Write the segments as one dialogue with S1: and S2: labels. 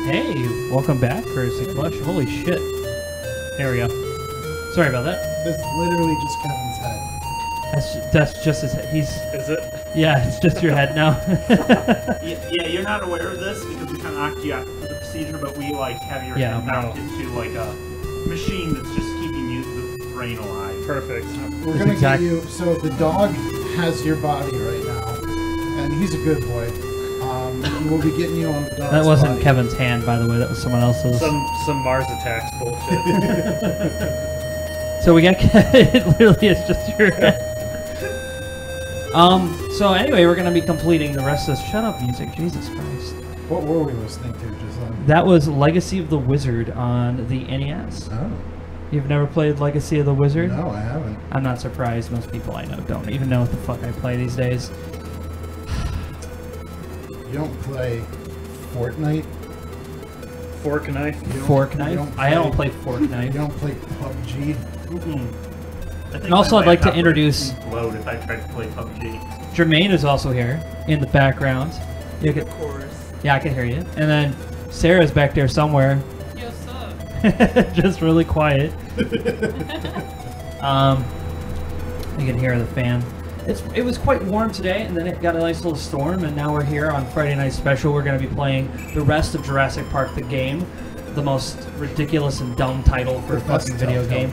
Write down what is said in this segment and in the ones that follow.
S1: Hey, welcome back, Courtesy Flush. Holy shit. There we go. Sorry about that.
S2: That's literally just Kevin's head.
S1: That's just his head.
S3: Is it?
S1: Yeah, it's just your head now.
S4: Yeah, you're not aware of this because we kind of knocked you out for the procedure, but we have your head mounted to like a machine that's just keeping the brain alive.
S3: Perfect.
S2: We're gonna get you. So the dog has your body right now, and he's a good boy. We'll be getting you on the dog's
S1: That wasn't
S2: body.
S1: Kevin's hand, by the way. That was someone else's.
S3: Some Mars Attacks bullshit.
S1: So we got it. Literally, it's just your head. So anyway, we're gonna be completing the rest of this Shut Up music. Jesus Christ.
S2: What were we listening to just then?
S1: That was Legacy of the Wizard on the NES.
S2: Oh.
S1: You've never played Legacy of the Wizard?
S2: No, I haven't.
S1: I'm not surprised. Most people I know don't even know what the fuck I play these days.
S2: You don't play Fortnite?
S3: Fork knife.
S1: Fork knife? I don't play fork
S2: You
S1: knife.
S2: don't play PUBG?
S1: And also, I'd like to introduce.
S4: Load if I tried to play PUBG.
S1: Jermaine is also here in the background. You can,
S5: Of course.
S1: yeah, I can hear you. And then Sarah's back there somewhere.
S5: Yo, sup?
S1: Just really quiet. You can hear the fan. It was quite warm today, and then it got a nice little storm, and now we're here on Friday Night Special. We're going to be playing the rest of Jurassic Park, the game. The most ridiculous and dumb title for a fucking video game.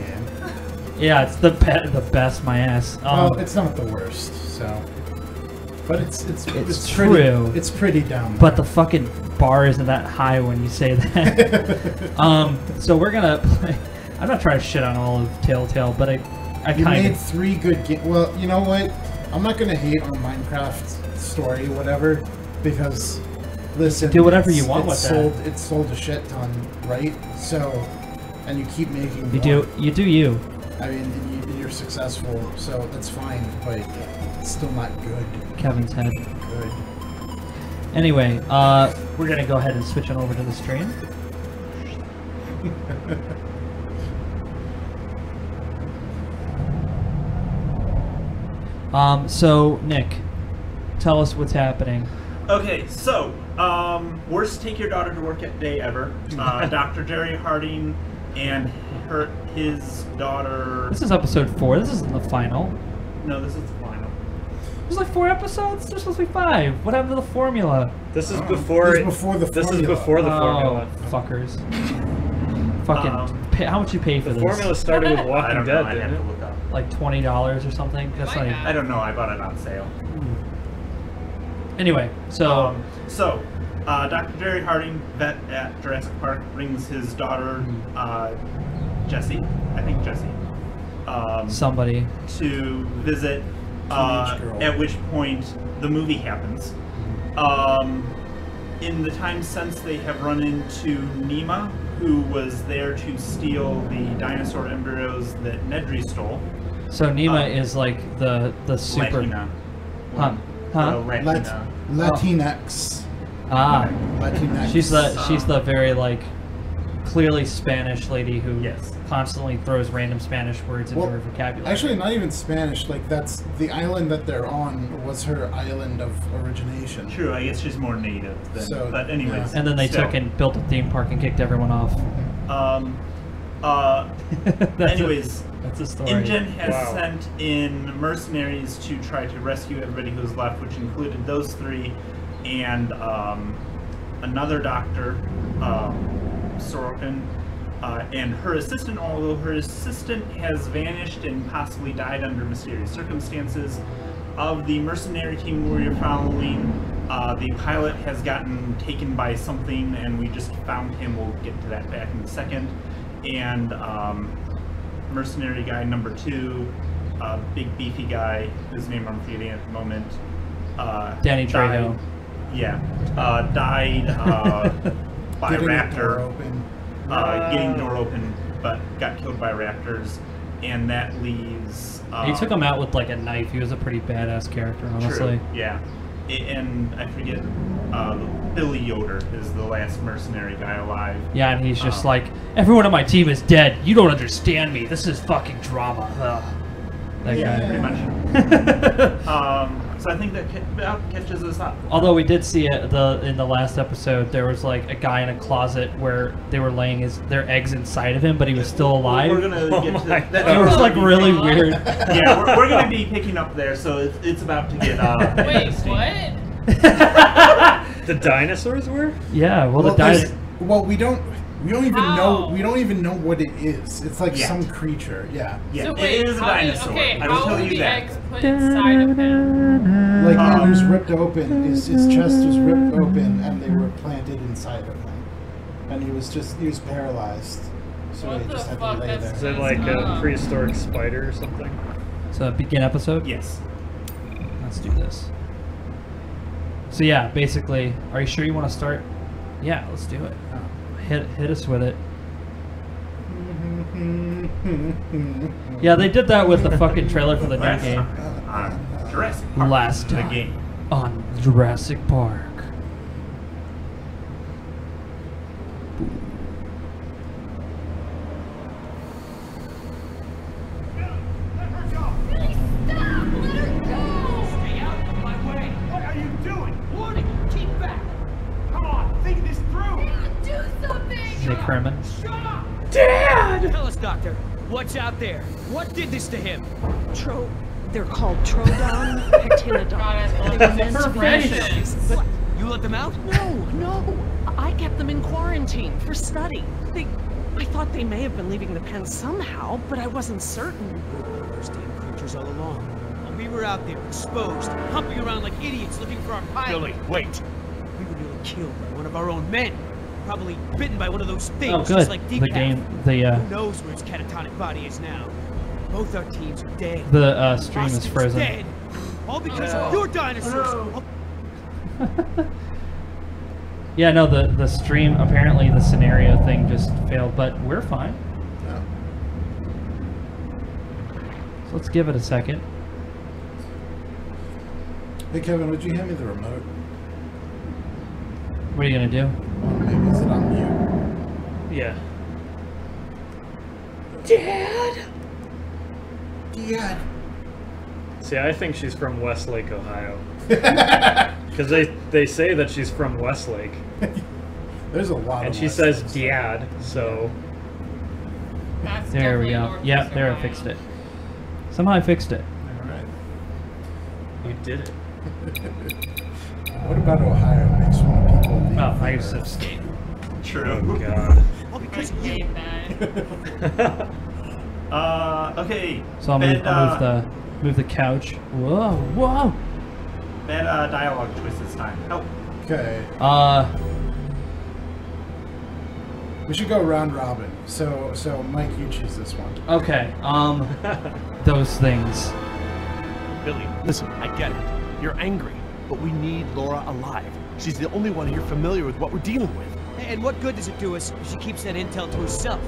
S1: Yeah, it's the best, my ass.
S2: Well, it's not the worst, so... But it's
S1: true.
S2: Pretty, it's pretty down there.
S1: But the fucking bar isn't that high when you say that. So we're gonna play. I'm not trying to shit on all of Telltale, but I
S2: You
S1: kind
S2: made
S1: of.
S2: 3 good games. Well, you know what? I'm not gonna hate on Minecraft's story, whatever, because listen,
S1: Do whatever you want with that.
S2: It sold a shit ton, right? So, and you keep making.
S1: You
S2: more.
S1: do you.
S2: I mean, you're successful, so that's fine, but it's still not good.
S1: Kevin's head.
S2: Good.
S1: Anyway, we're gonna go ahead and switch on over to the stream. So Nick, tell us what's happening.
S4: Okay, so worst take your daughter to work at day ever. Dr. Jerry Harding and his daughter.
S1: This is episode 4. This isn't the final.
S4: No, this is the final.
S1: There's like 4 episodes. There's supposed to be 5. What happened to the formula?
S3: This is before.
S2: This is before the
S3: This is
S2: formula.
S3: before the formula.
S1: Oh, fuckers. Fucking. How much you pay for
S3: The
S1: this?
S3: formula started with
S4: I
S3: Walking
S4: don't know.
S3: Dead,
S4: I'd have
S3: didn't
S4: to
S3: it?
S4: look up.
S1: Like $20 or something. That's not even.
S4: I don't know. I bought it on sale.
S1: Anyway, so
S4: Dr. Jerry Harding, vet at Jurassic Park, brings his daughter, Jessie, I think Jessie,
S1: somebody.
S4: to visit,
S2: Teenage girl.
S4: at which point the movie happens. In the time since, they have run into Nema, who was there to steal the dinosaur embryos that Nedry stole.
S1: So Nema is like the super.
S4: Latina.
S1: Huh? Huh?
S4: Latina.
S2: Latinx.
S1: Ah.
S2: Latinx.
S1: She's the very like clearly Spanish lady who
S4: Yes.
S1: constantly throws random Spanish words into
S2: Well,
S1: her vocabulary.
S2: Actually, not even Spanish. Like, that's the island that they're on was her island of origination.
S4: True, I guess she's more native than.
S2: So,
S4: but anyways.
S1: and then they
S4: still.
S1: took and built a theme park and kicked everyone off.
S4: Anyways,
S1: That's a story.
S4: InGen has
S3: Wow.
S4: sent in mercenaries to try to rescue everybody who's left, which included those 3 and another doctor, Sorokin, and her assistant, although her assistant has vanished and possibly died under mysterious circumstances. Of the mercenary team we were following, the pilot has gotten taken by something, and we just found him. We'll get to that back in a second. And mercenary guy number 2, big beefy guy, whose name I'm forgetting at the moment.
S1: Danny
S4: died-
S1: Trejo.
S4: Yeah, died by
S2: Getting the door
S4: raptor,
S2: open.
S4: getting the door open, but got killed by raptors, and that leaves.
S1: He took him out with like a knife. He was a pretty badass character, honestly.
S4: True, yeah. And I forget, Billy Yoder is the last mercenary guy alive.
S1: Yeah, and he's just like, everyone on my team is dead. You don't understand me. This is fucking drama. Ugh. That
S4: Yeah,
S1: guy.
S4: pretty much. So I think that about catches us up.
S1: Although we did see it in the last episode, there was like a guy in a closet where they were laying their eggs inside of him, but he was still alive.
S4: We're gonna get to that.
S1: It was like really weird.
S4: Yeah, we're gonna be picking up there, so it's about to get.
S5: Wait,
S4: interesting.
S5: what?
S3: The dinosaurs were?
S1: Yeah, well, the
S2: there's-
S1: dinosaurs.
S2: Well, we don't even
S5: How?
S2: know. We don't even know what it is. It's like
S4: Yeah.
S2: some creature. Yeah.
S4: Yeah,
S5: So
S4: it
S5: wait,
S4: is a
S5: how did-
S4: dinosaur.
S5: okay,
S4: I will
S5: how
S4: tell
S5: were
S4: you
S5: the
S4: that.
S5: eggs put inside of him?
S2: Like he was ripped open. His chest was ripped open, and they were planted inside of him. And he was paralyzed. So
S5: What
S2: he
S5: the
S2: just had to
S5: fuck?
S2: lay
S5: That's-
S3: Is
S2: there.
S3: it like a
S5: Oh.
S3: prehistoric spider or something?
S1: So begin episode.
S4: Yes.
S1: Let's do this. So yeah, basically, are you sure you want to start? Yeah, let's do it. Hit us with it. Yeah, they did that with the fucking trailer for the new
S4: Last
S1: game.
S4: time on Jurassic Park,
S1: Last
S4: the
S1: time
S4: game.
S1: on Jurassic Park.
S6: Stay out of my way! What are you doing? Warning! Keep back! Come on, think this through!
S5: Do something!
S1: Nick Herman.
S6: Shut up!
S7: Tell us, Doctor, what's out there? What did this to him?
S8: They're called Trodon Pectinodon.
S5: God,
S8: They were meant
S5: it's
S8: to be
S5: precious.
S8: fishes.
S7: What? You let them out?
S8: No. I kept them in quarantine for study. I thought they may have been leaving the pen somehow, but I wasn't certain.
S7: Those damn creatures all along. While we were out there, exposed, humping around like idiots looking for our pilot.
S6: Billy, wait!
S7: We were nearly killed by one of our own men. Probably bitten by one of those things,
S1: Oh, good.
S7: just like
S1: The
S7: Decaf.
S1: game, the
S7: Who knows where its catatonic body is now? Both our teams are dead.
S1: stream is
S7: Austin's
S1: frozen.
S7: dead. All because of your dinosaurs.
S1: Yeah, no, the stream, apparently the scenario thing just failed, but we're fine.
S2: Yeah.
S1: So let's give it a second.
S2: Hey Kevin, would you hand me the remote?
S1: What are you gonna do?
S2: Maybe is it on mute?
S3: Yeah.
S2: Dad.
S3: See, I think she's from Westlake, Ohio. Because they say that she's from Westlake.
S2: There's a lot.
S3: And
S2: of
S3: she says
S2: Westlakes.
S3: Dad, so...
S5: That's
S1: There we
S5: definitely
S1: go.
S5: Northwest
S1: Yeah, there I
S5: Ohio.
S1: fixed it. Somehow I fixed it.
S2: All right.
S3: You did it.
S2: What about Ohio? Makes one people leave.
S1: Oh, I just have skate.
S4: True.
S3: Oh, God.
S7: All
S5: I
S7: because of you.
S5: hate that.
S4: Okay.
S1: So I'll move the couch. Whoa.
S4: Bad dialogue choice this time. Oh.
S2: Okay. We should go round robin. So Mike, you choose this one.
S1: Okay. Those things.
S6: Billy, listen, I get it. You're angry, but we need Laura alive. She's the only one here familiar with what we're dealing with.
S7: And what good does it do us if she keeps that intel to herself?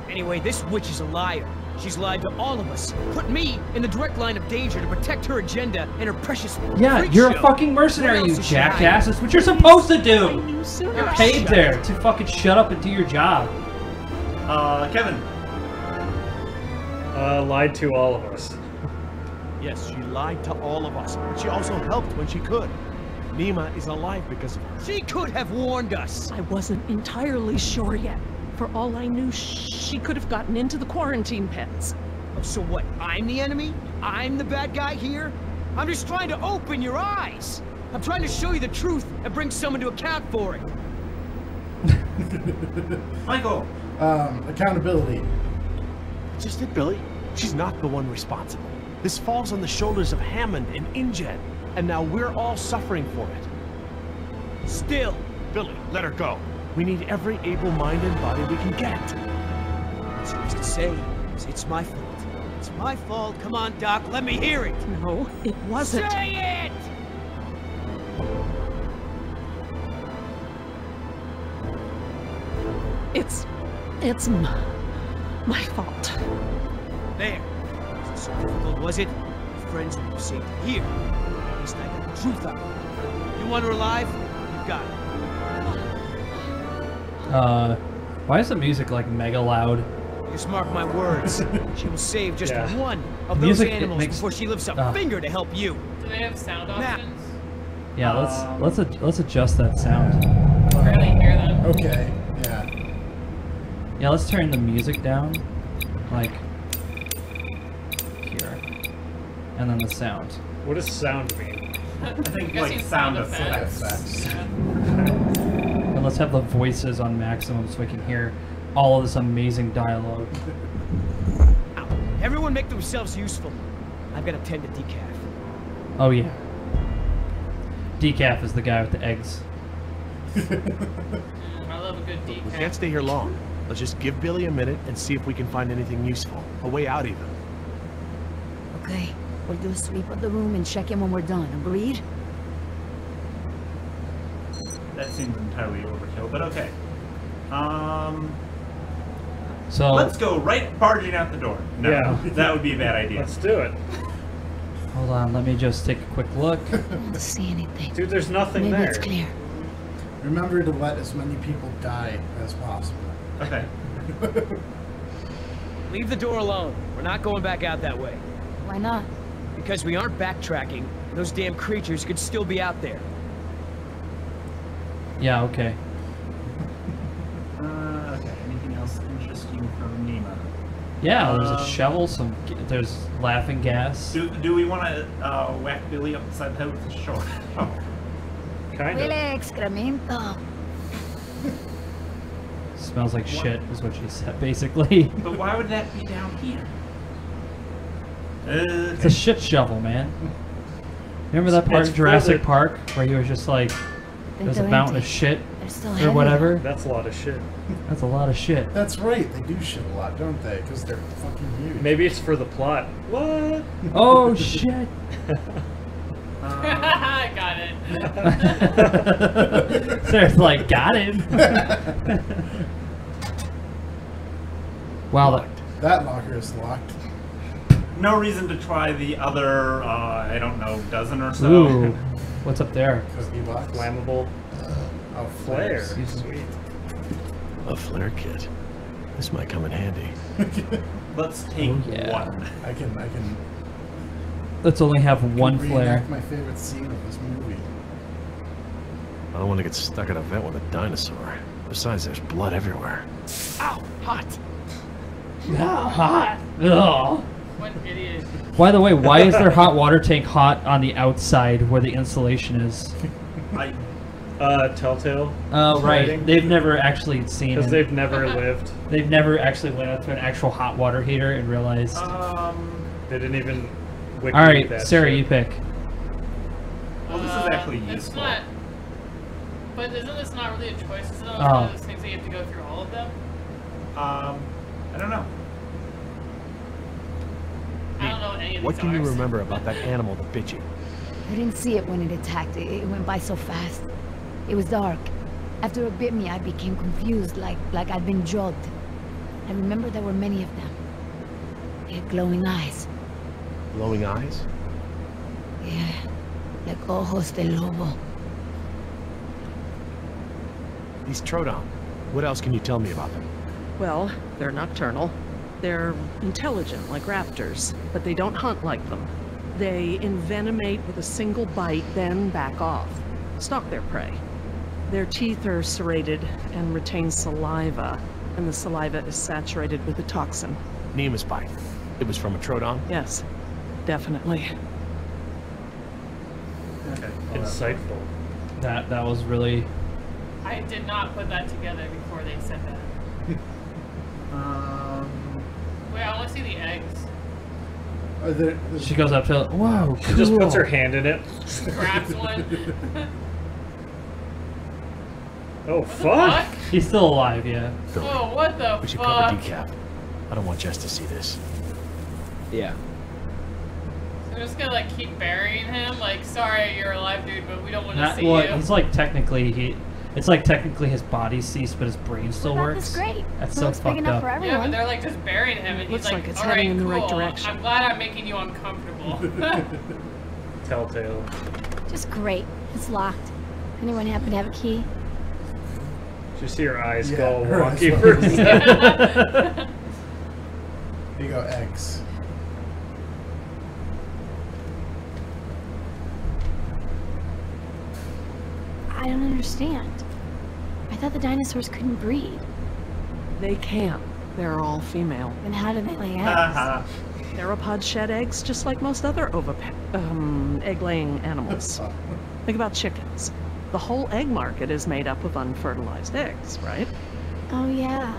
S7: Anyway, this witch is a liar. She's lied to all of us. Put me in the direct line of danger to protect her agenda and her precious
S1: Yeah,
S7: freak
S1: you're
S7: show.
S1: a fucking mercenary,
S7: What
S1: you
S7: else is she
S1: jackass.
S7: hiding?
S1: That's what you're supposed to do.
S8: New series.
S1: You're paid there to fucking shut up and do your job.
S4: Kevin.
S3: Lied to all of us.
S6: Yes, she lied to all of us, but she also helped when she could. Nima is alive because of her.
S7: She could have warned us.
S8: I wasn't entirely sure yet. For all I knew, she could have gotten into the quarantine pens.
S7: So what? I'm the enemy? I'm the bad guy here? I'm just trying to open your eyes. I'm trying to show you the truth and bring someone to account for it.
S4: Michael.
S2: Accountability.
S6: Just it, Billy. She's not the one responsible. This falls on the shoulders of Hammond and InGen, and now we're all suffering for it.
S7: Still,
S6: Billy, let her go. We need every able mind and body we can get.
S7: it's easy to say. It's my fault. It's my fault. Come on, Doc, let me hear it.
S8: No, it wasn't.
S7: Say it!
S8: It's my fault.
S7: There. Was it so difficult, was it? Friends were saved here. At least I got the truth out. You want her alive? You got it.
S1: Why is the music like mega loud?
S7: Just mark my words. She will save just
S3: Yeah.
S7: one of those
S1: Music, it
S7: animals
S1: makes-
S7: before she lifts a finger to help you.
S5: Do they have sound options?
S1: Yeah, let's adjust that sound.
S5: I barely hear them.
S2: Okay. Yeah.
S1: Yeah, let's turn the music down, like here, and then the sound.
S3: What does sound mean?
S4: I think
S5: guessing
S4: like sound
S5: sound
S4: effects.
S2: Effects.
S1: And let's have the voices on maximum so we can hear all of this amazing dialogue.
S7: Ow. Everyone make themselves useful. I've got to tend to decaf.
S1: Oh yeah. Decaf is the guy with the eggs.
S5: I love a good
S6: We
S5: decaf.
S6: can't stay here long. Let's just give Billy a minute and see if we can find anything useful. A way out even.
S9: Okay, we'll do a sweep of the room and check in when we're done. Agreed?
S4: That seems entirely overkill, but okay.
S1: So
S4: Let's go right barging out the door. No,
S3: Yeah.
S4: that would be a bad idea.
S3: Let's do it.
S1: hold on, let me just take a quick look.
S9: I don't see anything.
S3: Dude, there's nothing
S9: Maybe
S3: there.
S9: it's clear.
S2: Remember to let as many people die as possible.
S4: Okay.
S7: Leave the door alone. We're not going back out that way.
S9: Why not?
S7: Because we aren't backtracking. Those damn creatures could still be out there.
S1: Yeah, okay.
S4: Okay. Anything else interesting from Nima?
S1: Yeah, there's a shovel, there's laughing gas.
S4: Do we want to whack Billy upside the head with a short? Oh.
S3: Kind
S9: Huele
S3: of.
S9: excremento.
S1: Smells like shit, is what she said, basically.
S4: But why would that be down here?
S1: It's a shit shovel, man. Remember that part
S3: It's
S1: in Jurassic
S3: for the-
S1: Park where he was just like, there's a mountain of shit
S9: They're still
S1: or
S9: heavy,
S1: whatever?
S3: That's a lot of shit.
S1: That's a lot of shit.
S2: That's right. They do shit a lot, don't they? Because they're fucking huge.
S3: Maybe it's for the plot. What?
S1: Oh shit!
S5: I got it.
S1: Sarah's like, got it. Wow,
S2: That locker is locked.
S4: No reason to try the other, I don't know, dozen or so.
S1: ooh, what's up there?
S2: Cookie box.
S3: Flammable
S2: Oh,
S3: flare.
S2: flares.
S3: Sweet.
S6: A flare kit. This might come in handy.
S4: Let's take
S1: Oh, yeah.
S4: one.
S2: I can
S1: Let's only have one
S2: reenact
S1: flare.
S2: my favorite scene of this movie.
S6: I don't want to get stuck at a vent with a dinosaur. Besides, there's blood everywhere. Ow! Hot!
S1: Ah, hot. Ugh.
S5: What an idiot.
S1: By the way, why is their hot water tank hot on the outside where the insulation is?
S4: I
S3: Telltale.
S1: Oh, right.
S3: Lighting.
S1: They've never actually seen
S3: Because
S1: it.
S3: they've never lived.
S1: They've never actually went up to an actual hot water heater and realized.
S3: They didn't even wiki
S1: All right,
S3: that
S1: Sarah,
S3: shit.
S1: you pick.
S4: Well, this is actually
S5: It's
S4: useful.
S5: not. But isn't this not really a choice? Isn't it
S1: Oh.
S5: one of those things that you have to go through all of them?
S4: I don't know.
S5: I don't know what any of
S6: What
S5: these
S6: can you
S5: are.
S6: remember about that animal that bit you?
S9: I didn't see it when it attacked. It went by so fast. It was dark. After it bit me, I became confused, like I'd been drugged. I remember there were many of them. They had glowing eyes.
S6: Glowing eyes?
S9: Yeah, like ojos de lobo.
S6: These Trodon. What else can you tell me about them?
S8: Well, they're nocturnal. They're intelligent, like raptors, but they don't hunt like them. They envenomate with a single bite, then back off. Stalk their prey. Their teeth are serrated and retain saliva, and the saliva is saturated with a toxin.
S6: Nima's bite. It was from a Trodon?
S8: Yes, definitely.
S4: Okay.
S3: Insightful.
S1: That was really.
S5: I did not put that together before they said that. Wait, I want to see the eggs.
S1: She goes up to. Whoa,
S3: She just puts her
S1: cool.
S3: hand in it.
S5: Grabs one.
S3: Oh,
S5: What the
S3: fuck!
S5: fuck?
S1: He's still alive, yeah.
S6: Billy,
S5: Oh, what the
S6: we should cover
S5: fuck?
S6: decaf. I don't want Jess to see this.
S7: Yeah.
S5: I'm just gonna like keep burying him. Like, sorry, you're alive, dude, but we don't want to
S1: Not,
S5: see
S1: well,
S5: you.
S1: he's like technically it's like technically his body ceased, but his brain still
S9: Well,
S1: works.
S9: that's great.
S1: That's
S9: It
S1: so
S9: looks big
S1: fucked
S9: enough
S1: up.
S9: for
S5: Yeah, but
S9: everyone.
S5: they're like just burying him, and
S8: Looks
S5: he's
S8: like
S5: like,
S8: it's
S5: "All
S8: heading
S5: right,
S8: in the right
S5: cool.
S8: direction."
S5: I'm glad I'm making you uncomfortable."
S3: Telltale.
S9: Just great. It's locked. Anyone happen to have a key?
S3: Did you see her eyes
S2: Yeah,
S3: go
S2: her eyes
S3: wonky
S2: went-
S3: for a second?
S2: Here you go, eggs.
S10: I don't understand. I thought the dinosaurs couldn't breed.
S8: They can. They're all female.
S10: Then how do they lay eggs?
S8: Theropods shed eggs just like most other egg-laying animals. Think about chickens. The whole egg market is made up of unfertilized eggs, right?
S10: Oh yeah.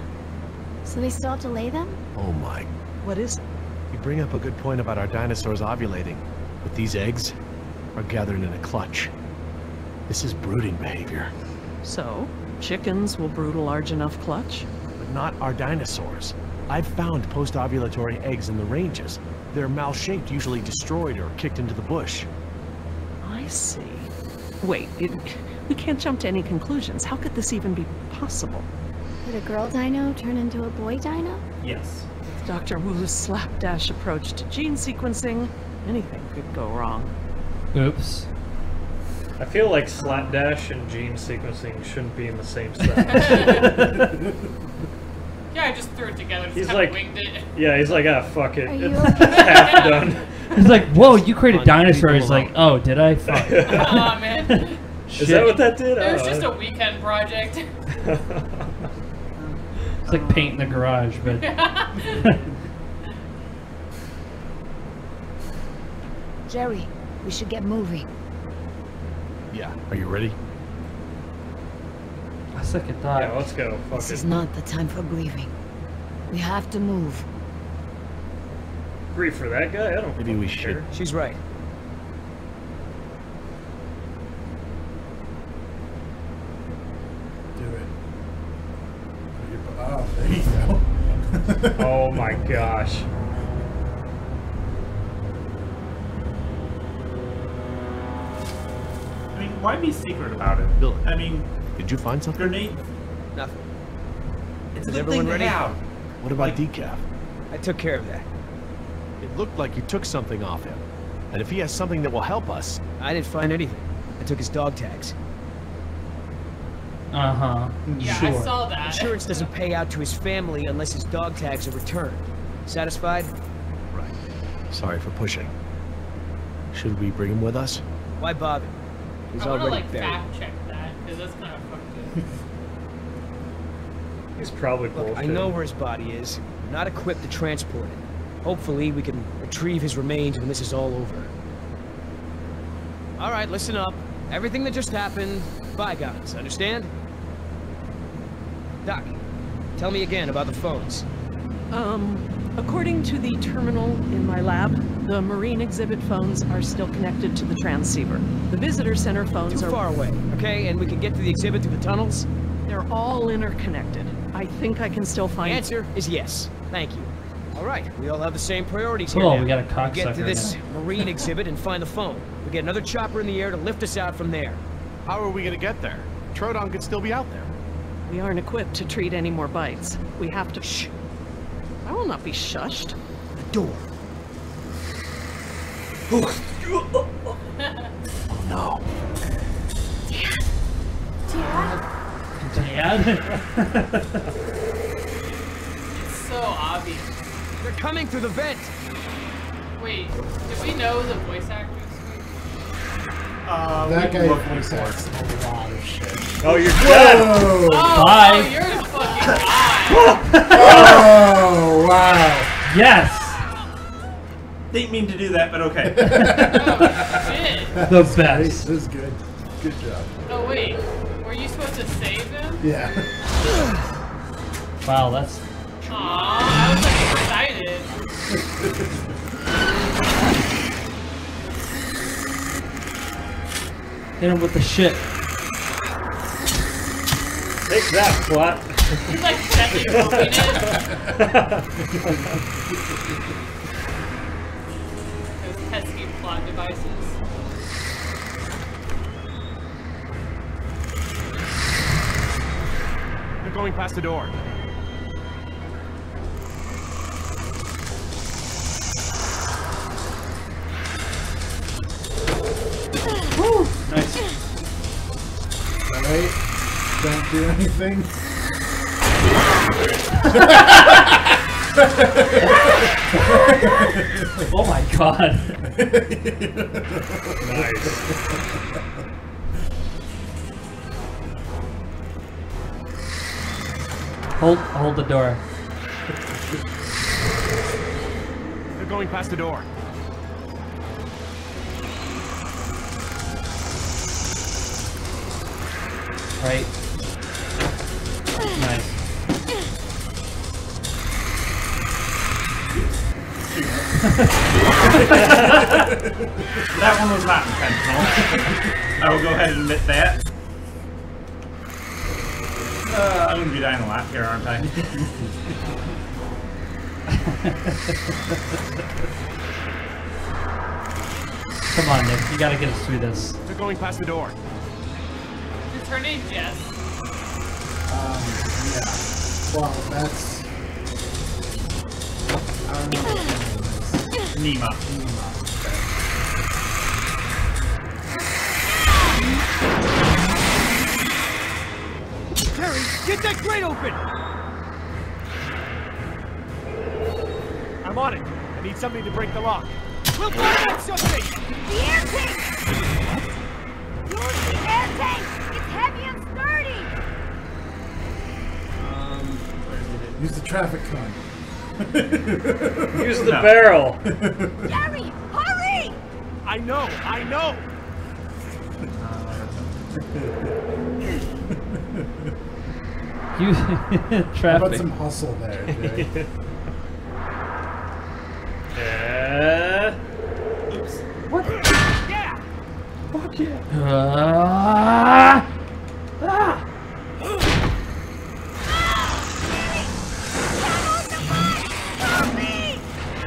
S10: So they still have to lay them?
S6: Oh my.
S8: What is it?
S6: You bring up a good point about our dinosaurs ovulating, but these eggs are gathered in a clutch. This is brooding behavior.
S8: So, chickens will brood a large enough clutch?
S6: But not our dinosaurs. I've found post-ovulatory eggs in the ranges. They're mal-shaped, usually destroyed or kicked into the bush.
S8: I see. Wait, we can't jump to any conclusions. How could this even be possible?
S10: Could a girl dino turn into a boy dino?
S4: Yes.
S8: With Dr. Wu's slapdash approach to gene sequencing, anything could go wrong.
S1: Oops.
S3: I feel like slapdash and gene sequencing shouldn't be in the same sentence.
S5: Yeah, I just threw it together. Just
S3: He's
S5: kind
S3: like,
S5: of winged it.
S3: yeah, he's like, ah, fuck it.
S10: Are you
S3: It's
S10: okay?
S3: half done.
S1: He's like, whoa, you created dinosaurs. He's like, oh, did I? Fuck.
S5: Aw, man.
S3: Is that what that did?
S5: It was
S3: Oh,
S5: just a weekend project.
S1: It's like paint in the garage, but...
S9: Jerry, we should get moving.
S6: Yeah, are you ready?
S1: I second thought.
S3: Yeah, let's go. Fuck
S9: This
S3: it.
S9: is not the time for grieving. We have to move.
S3: Grief for that guy? I don't
S6: Maybe we
S3: fucking
S6: should.
S3: care.
S7: She's right.
S2: Do it. Oh, there you go.
S3: Oh my gosh.
S4: I mean, why be secret about it?
S6: Billy.
S4: I mean,
S6: Did you find something?
S4: grenade.
S7: Nothing.
S4: It's a
S7: Is
S4: good
S7: everyone
S4: thing to
S7: ready?
S4: have.
S6: What about decaf?
S7: I took care of that.
S6: It looked like you took something off him. And if he has something that will help us,
S7: I didn't find anything. I took his dog tags.
S1: Uh-huh.
S5: Yeah,
S1: Sure.
S5: I saw that.
S7: Insurance doesn't pay out to his family unless his dog tags are returned. Satisfied?
S6: right. Sorry for pushing. Should we bring him with us?
S7: Why bother? He's
S5: I want to
S7: already
S5: like
S7: buried.
S5: fact check that because that's kind of fucked up.
S3: He's probably
S7: Look,
S3: bullshit.
S7: I know where his body is. I'm not equipped to transport it. Hopefully, we can retrieve his remains when this is all over. All right, listen up. Everything that just happened, bygones, understand? Doc, tell me again about the phones.
S8: According to the terminal in my lab, the marine exhibit phones are still connected to the transceiver. The visitor center phones
S7: Too
S8: are...
S7: far away, okay? And we can get to the exhibit through the tunnels?
S8: They're all interconnected. I think I can still
S7: The
S8: find...
S7: answer is yes. Thank you. All right, we all have the same priorities
S1: Cool,
S7: here now.
S1: we got a
S7: Get to
S1: cocksucker
S7: this
S1: now.
S7: marine exhibit and find the phone. We get another chopper in the air to lift us out from there.
S6: How are we gonna get there? Troodon could still be out there.
S8: We aren't equipped to treat any more bites. We have to... Shh. I will not be shushed.
S7: The door.
S6: Oh no.
S1: Dad?
S5: It's so obvious.
S7: They're coming through the vent.
S5: Wait, did we know the voice actors?
S2: That
S4: We
S2: guy
S4: looked
S2: voice
S4: before.
S2: acts a lot of shit.
S3: Oh, you're dead!
S2: Whoa!
S5: Oh,
S1: Bye.
S5: oh, you're the fucking guy.
S2: Oh, wow.
S1: Yes!
S4: Didn't mean to do that, but okay.
S5: Oh, shit.
S1: The
S2: This
S1: best.
S2: is good. Good job.
S5: Oh, wait. Were you supposed to save him?
S2: Yeah.
S1: Wow, that's...
S5: Aw, I was like excited.
S1: Hit him with the shit.
S3: Take that, plot.
S5: He's like stepping open it. Those pesky plot devices.
S6: They're going past the door.
S1: Nice.
S2: Alright. Don't do anything.
S1: Oh my god.
S3: Nice.
S1: Hold the door.
S6: They're going past the door.
S1: Right. Nice.
S4: That one was not intentional. I will go ahead and admit that. I'm gonna be dying a lot here, aren't I?
S1: Come on, Nick. You gotta get us through this.
S6: They're going past the door.
S5: Is her name Jess?
S2: Yeah. Well, that's... I don't know what her name is.
S4: Nima.
S7: Terry, get that grate open!
S6: I'm on it. I need something to break the lock.
S7: We'll find out something!
S11: The air tank! Use the air tank! It's heavy and sturdy!
S2: Use the traffic cone.
S3: Use the barrel.
S11: Gary, hurry!
S6: I know!
S1: You
S2: How about
S1: traffic.
S2: some hustle there, Jay?
S4: Oops.
S1: What?
S6: Yeah!
S1: Fuck yeah. Ah!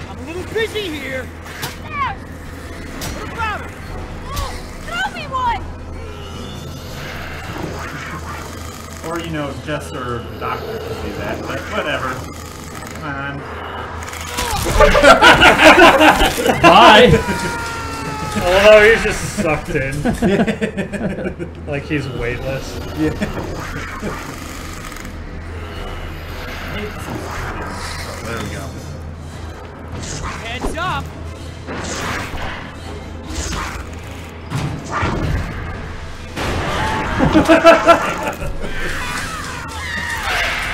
S7: I'm a little busy here!
S11: Upstairs!
S7: What about her?
S11: Oh, throw me one!
S4: Or, you know, Jess or the doctor could do that, but whatever. Come on.
S1: Bye!
S3: Oh, he's just sucked in. Like he's weightless.
S2: Yeah.
S4: There we go.
S7: Heads up!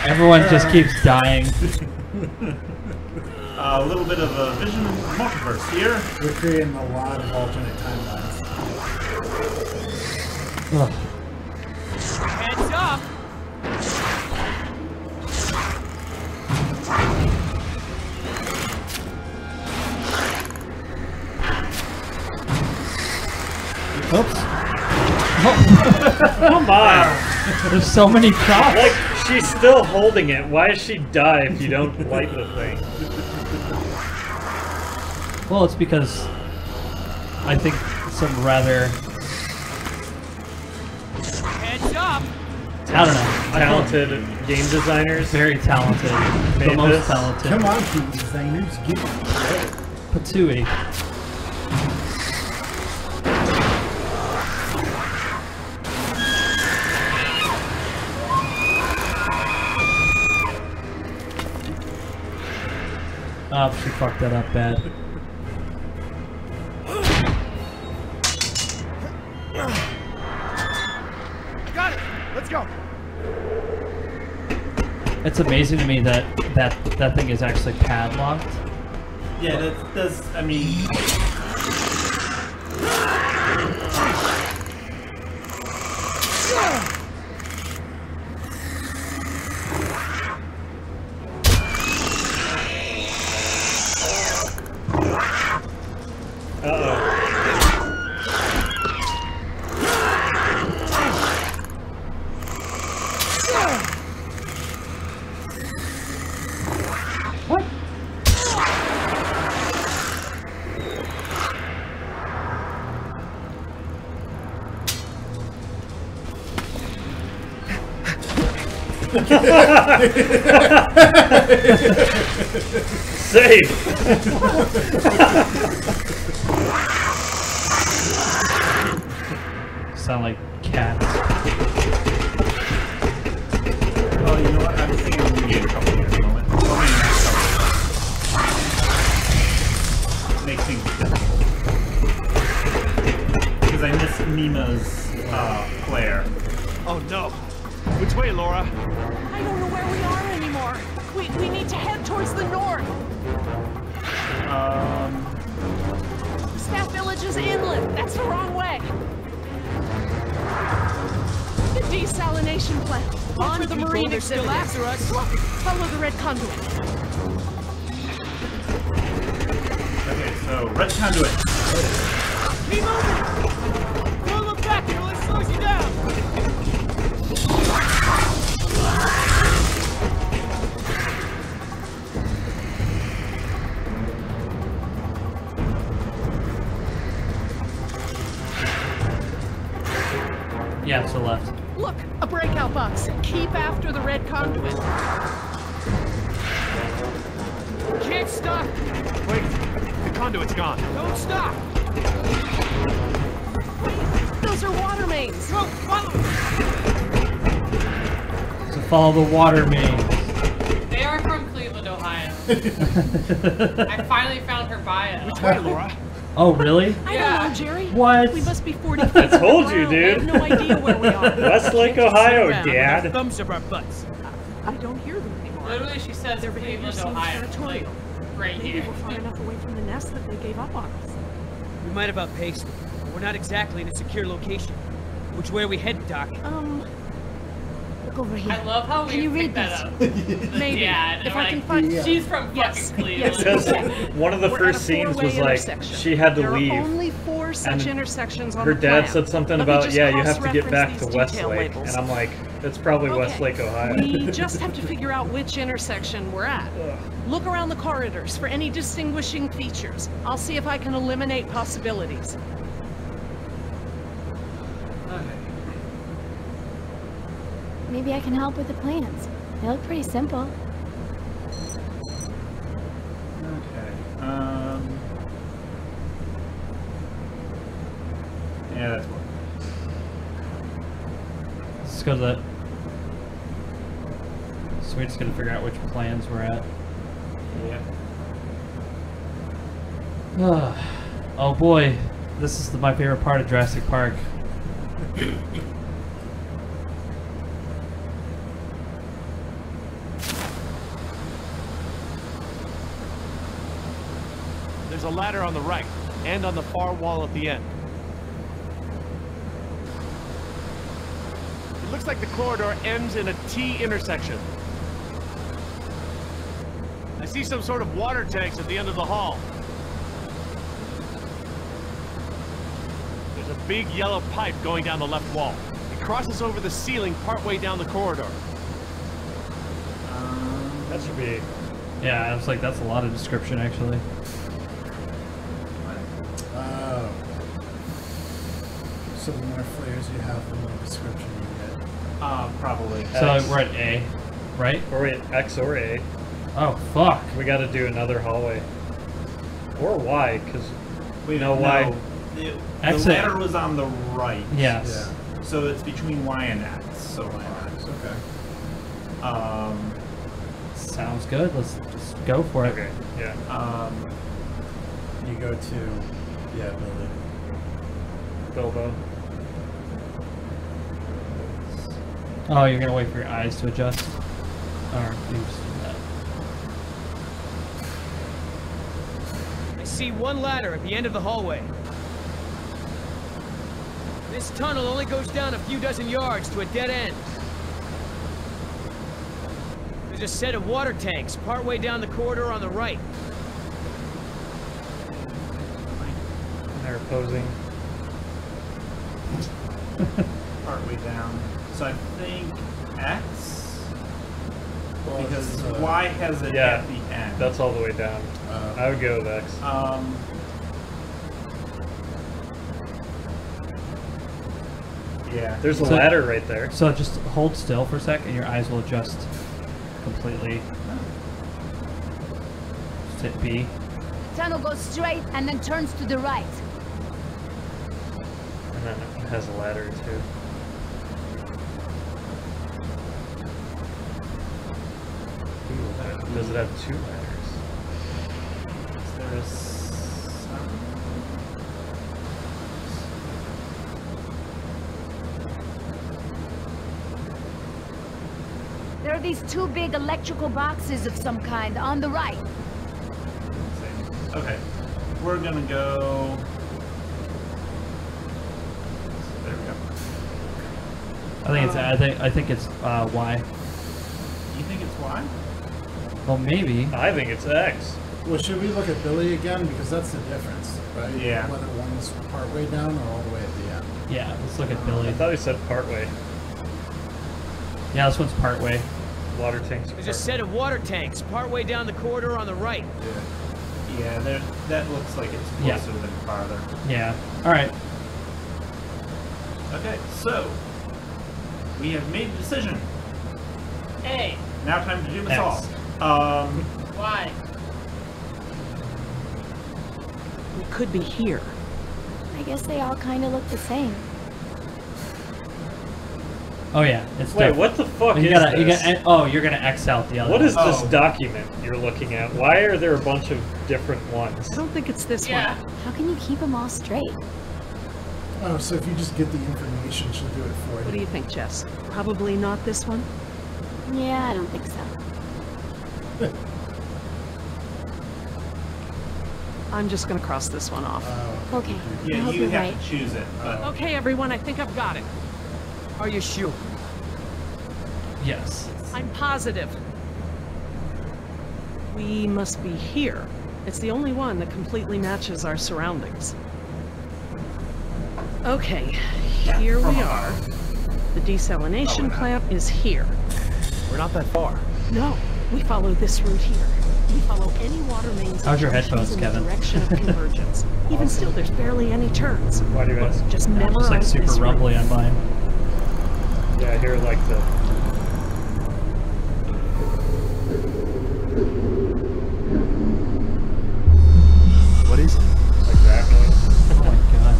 S1: Everyone just keeps dying.
S4: A little bit of a vision multiverse here.
S2: We're creating a lot of alternate timelines.
S1: Ugh.
S7: Heads up!
S1: Oops.
S3: Come on.
S1: There's so many props.
S3: Like, she's still holding it. Why does she die if you don't light the thing?
S1: Well, it's because I think some rather,
S7: Heads up!
S1: I don't know,
S3: Talented game designers.
S1: very talented, the
S3: Made
S1: most
S3: this.
S1: talented.
S2: Come on, game designers, get it.
S1: Patooey. Oh, she fucked that up bad.
S6: Got it! Let's go!
S1: It's amazing to me that that thing is actually padlocked.
S4: Yeah, that does, I mean...
S3: Uh-oh.
S1: What?
S3: Save!
S1: Sound like cats.
S4: Oh, you know what? I'm thinking we're gonna get in trouble here in a moment. Well, maybe not trouble. Make things difficult. Because I miss Nima's flare.
S6: Oh no! Which way, Laura?
S8: I don't know where we are anymore. We need to head towards the north. Staff Village is inland. That's the wrong way. The desalination plant. On for the marine exhibit. After us. Look, follow the red conduit.
S4: Okay, so red conduit.
S7: Keep moving! Don't look back, it'll really slows you down!
S1: Yeah, to the left.
S8: Look, a breakout box. Keep after the red conduit.
S7: Can't stop!
S6: Wait, the conduit's gone.
S7: Don't stop!
S8: Wait, those are water mains.
S7: Go, follow!
S1: So follow the water main.
S5: They are from Cleveland, Ohio. I finally found her bio.
S6: Which way, Laura?
S1: Oh, really?
S8: I don't know, Jerry.
S1: What?
S8: We must be 40 feet
S3: I told
S8: from
S3: you,
S8: the ground. I have
S3: dude.
S8: no idea where we are.
S3: Westlake,
S7: Sit
S3: Ohio,
S7: around with our
S3: Dad.
S7: thumbs up our butts.
S8: I don't hear them anymore.
S5: Literally, she says
S8: Their behavior
S5: Cleveland,
S8: seems
S5: Ohio. Like,
S8: territorial.
S5: right
S8: Maybe
S5: here.
S8: we're far enough away from the nest that they gave up on us.
S7: We might have outpaced them. We're not exactly in a secure location. Which way are we headed, Doc?
S9: Look over here.
S5: I love how
S9: Can
S5: we
S9: you read
S5: picked that
S9: this?
S5: up.
S8: Maybe.
S5: Yeah, and
S8: If
S5: I'm
S8: I can
S5: like,
S8: find...
S5: she's from
S8: Yes.
S5: fucking
S8: Yes.
S5: Cleveland.
S3: Because one of the
S8: We're
S3: first
S8: at a
S3: scenes was
S8: four-way
S3: like
S8: intersection.
S3: she had to
S8: there
S3: leave.
S8: Are only 4 such
S3: and
S8: intersections on
S3: her
S8: the
S3: dad
S8: plan.
S3: said something
S8: Let me
S3: about,
S8: just
S3: yeah, you have to get
S8: cross-reference
S3: back
S8: these
S3: to
S8: detail
S3: Westlake.
S8: labels.
S3: And I'm like, it's probably
S8: Okay.
S3: Westlake, Ohio.
S8: We just have to figure out which intersection we're at. Look around the corridors for any distinguishing features. I'll see if I can eliminate possibilities.
S10: Maybe I can help with the plans. They look pretty simple.
S4: Okay. Yeah, that's what.
S1: Let's go to that. So we just gotta figure out which plans we're at.
S4: Yeah.
S1: Oh boy, this is my favorite part of Jurassic Park.
S6: There's a ladder on the right, and on the far wall at the end. It looks like the corridor ends in a T intersection. I see some sort of water tanks at the end of the hall. There's a big yellow pipe going down the left wall. It crosses over the ceiling partway down the corridor.
S3: That should be.
S1: Yeah, I was like, that's a lot of description actually.
S2: Oh. So the more flares you have, the more description you get.
S4: Probably.
S1: So we're at A, right?
S3: Or wait, X or A.
S1: Oh fuck.
S3: We got to do another hallway. Or Y, because
S4: Wait,
S3: no, Y.
S4: The
S1: Exit.
S4: ladder was on the right.
S1: Yes.
S4: So it's between Y and X. So Y and X. Okay.
S1: Sounds good. Let's just go for it.
S3: Okay, yeah.
S2: You go to, yeah, Billy.
S3: Bilbo.
S1: Oh, you're gonna wait for your eyes to adjust? Or you just do that.
S7: I see one ladder at the end of the hallway. This tunnel only goes down a few dozen yards to a dead end. There's a set of water tanks partway down the corridor on the right.
S3: And they're opposing.
S4: Partway down. So I think X.
S2: Well,
S4: Because
S2: it's,
S4: Y has it
S3: Yeah,
S4: at the end.
S3: that's all the way down. I would go with X.
S4: Yeah.
S3: There's a
S1: So-
S3: ladder right there.
S1: So just hold still for a sec and your eyes will adjust completely. Just hit B.
S9: Tunnel goes straight and then turns to the right.
S3: And then it has a ladder too. Does it have 2 ladders?
S4: There's some.
S9: There are these two big electrical boxes of some kind on the right.
S4: Okay, we're gonna go. There we go.
S1: I think it's Y.
S4: You think it's Y?
S1: Well, maybe.
S3: I think it's X.
S2: Well, should we look at Billy again? Because that's the difference, right?
S4: Yeah.
S2: Whether one's partway down or all the way at the end.
S1: Yeah, let's look at Billy.
S3: I thought he said partway.
S1: Yeah, this one's partway.
S3: Water tanks.
S7: There's a set of water tanks partway down the corridor on the right.
S4: Yeah, that looks like it's closer than farther.
S1: Yeah. All right.
S4: Okay, so we have made a decision.
S5: A.
S4: Now time to do this
S1: X.
S4: all.
S5: Y.
S8: We could be here.
S10: I guess they all kind of look the same.
S1: Oh yeah, it's
S3: Wait,
S1: different.
S3: what the fuck
S1: You
S3: is
S1: gotta,
S3: this?
S1: oh, you're gonna X out the other
S3: What
S1: one.
S3: is this document you're looking at? Why are there a bunch of different ones?
S8: I don't think it's this
S5: Yeah.
S8: one.
S10: How can you keep them all straight?
S2: Oh, so if you just get the information, she'll do it for you.
S8: What do you think, Jess? Probably not this one?
S10: Yeah, I don't think so.
S8: I'm just gonna cross this one off.
S10: Okay, I
S4: Yeah,
S10: hope
S4: you
S10: you're
S4: have
S10: right.
S4: to choose it. But
S8: Okay, everyone, I think I've got it.
S7: Are you sure?
S1: Yes.
S8: I'm positive. We must be here. It's the only one that completely matches our surroundings. Okay, here we are. The desalination plant is here.
S6: We're not that far.
S8: No, we follow this route here. We follow any water mains
S1: How's your
S8: and
S1: headphones,
S8: in
S1: Kevin?
S8: the direction of convergence. Even still, there's barely any turns.
S3: Why do you ask?
S8: Just
S1: Yeah,
S8: memorize
S1: just like super
S8: this route.
S1: rumbly on mine.
S3: Yeah, I hear like the.
S6: What is it?
S3: Like that noise.
S1: Oh my god.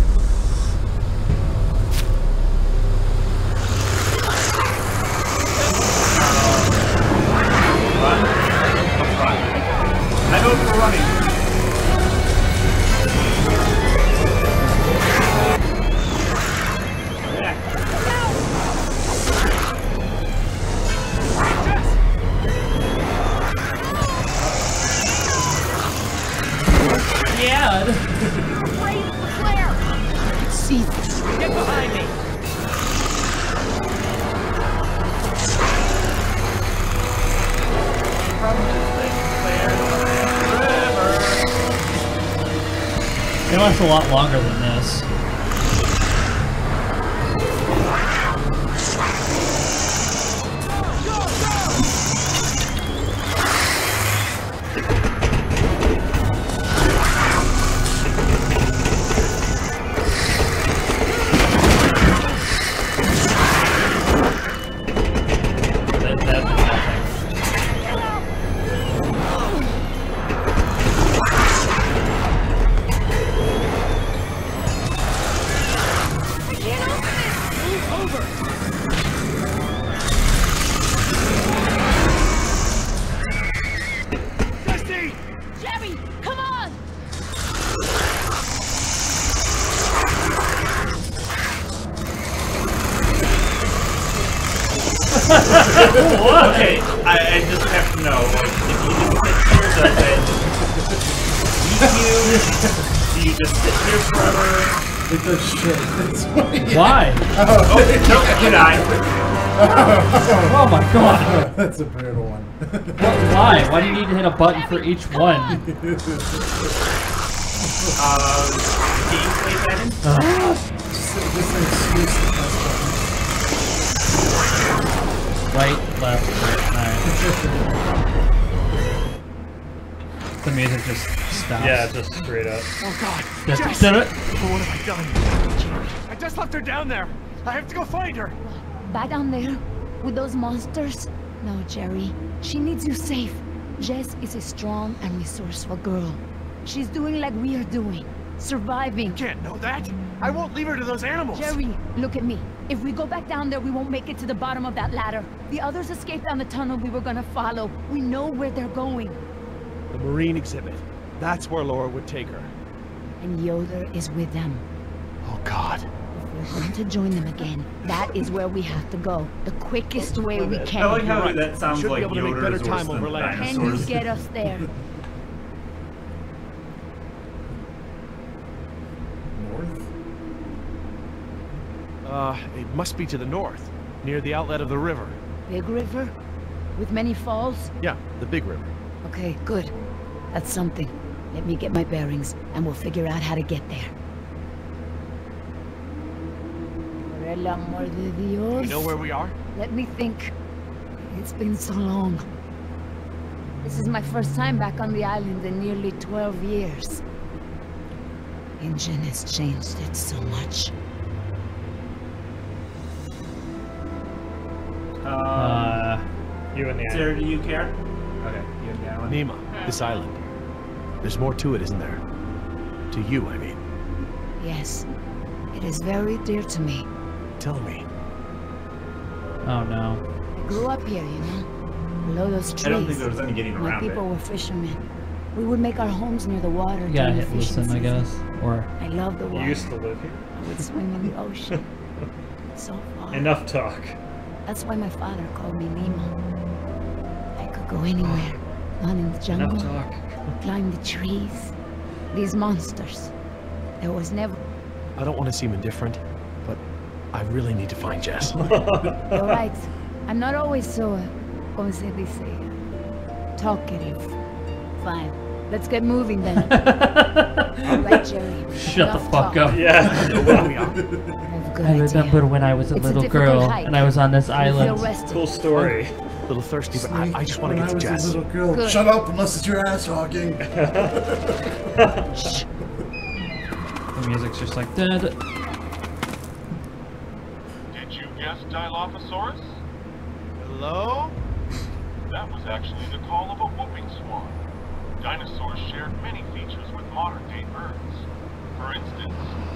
S4: I vote for running.
S1: Yeah.
S9: Raise the flare! I can see this.
S7: Get behind me!
S1: It lasts a lot longer than this.
S9: Jerry, come on!
S4: Okay, I just have to know, like, if you just sit here, does it do you just sit here forever?
S2: It does shit. It's funny.
S1: Why?
S4: Oh, no, you die.
S1: Oh my god.
S2: That's a brutal one.
S1: Why? Why do you need to hit a button for each one?
S4: Gameplay settings?
S2: Just an excuse to press buttons.
S1: Right, left, right. Alright. The music just stops.
S3: Yeah, just straight up.
S6: Oh God!
S1: Did
S6: Jess!
S1: it?
S6: Oh, what have I done? I just left her down there. I have to go find her.
S9: Back down there with those monsters? No, Jerry. She needs you safe. Jess is a strong and resourceful girl. She's doing like we are doing. Surviving.
S6: You can't know that. I won't leave her to those animals.
S9: Jerry, look at me. If we go back down there, we won't make it to the bottom of that ladder. The others escaped down the tunnel we were gonna follow. We know where they're going.
S6: The marine exhibit. That's where Laura would take her.
S9: And Yoder is with them.
S6: Oh God.
S9: If we're We're going to join them again. That is where we have to go. The quickest way we
S4: I
S9: can.
S4: like how
S6: Right.
S4: that sounds
S6: Should be
S4: like
S6: able to make
S4: Yoda is
S6: better time
S4: worse than
S6: over land.
S9: Can you
S4: dinosaurs.
S9: get us there?
S2: North?
S6: It must be to the north, near the outlet of the river.
S9: Big river? With many falls?
S6: Yeah, the big river.
S9: Okay, good. That's something. Let me get my bearings, and we'll figure out how to get there. Por el amor de Dios.
S6: You know where we are?
S9: Let me think. It's been so long. This is my first time back on the island in nearly 12 years. Ingen has changed it so much.
S3: You and the
S4: Sarah, do you care? Okay, you and the island.
S6: Nima, this island. There's more to it, isn't there? To you, I mean.
S9: Yes, it is very dear to me.
S6: Tell me.
S1: Oh no.
S9: I grew up here, you know, below those trees.
S4: I don't think there was any getting
S9: My
S4: around
S9: people
S4: it.
S9: were fishermen. We would make our homes near the water
S1: You gotta
S9: during the
S1: hit
S9: fishing
S1: listen, I
S9: season.
S1: guess. Or
S9: I love the
S3: You
S9: water.
S3: used to live here.
S9: I would swim in the ocean. So far.
S3: Enough talk.
S9: That's why my father called me Nemo. I could go anywhere. Run in the jungle.
S3: Enough talk.
S9: Climb the trees. These monsters. There was never...
S6: I don't want to seem indifferent, but I really need to find Jess.
S9: You're right. I'm not always so, como se dice, talkative. Fine. Let's get moving then. All right, Jerry.
S1: shut the
S9: Enough
S1: fuck
S9: talk.
S1: up.
S3: Yeah.
S6: Where we are?
S9: I have a good
S1: I
S9: idea.
S1: remember when I was a
S9: It's a
S1: little
S9: difficult
S1: girl
S9: hike.
S1: and I was on this
S9: You feel
S1: island.
S9: rested.
S3: Cool story.
S6: A little thirsty, but I just want to
S2: When
S6: get to
S2: I was
S6: Jess.
S2: a little girl.
S9: Good.
S2: Shut up unless it's your ass talking.
S9: Shh.
S1: The music's just like dead.
S12: Did you guess Dilophosaurus?
S6: Hello?
S12: That was actually the call of a whooping swan. Dinosaurs shared many features with modern-day birds. For instance,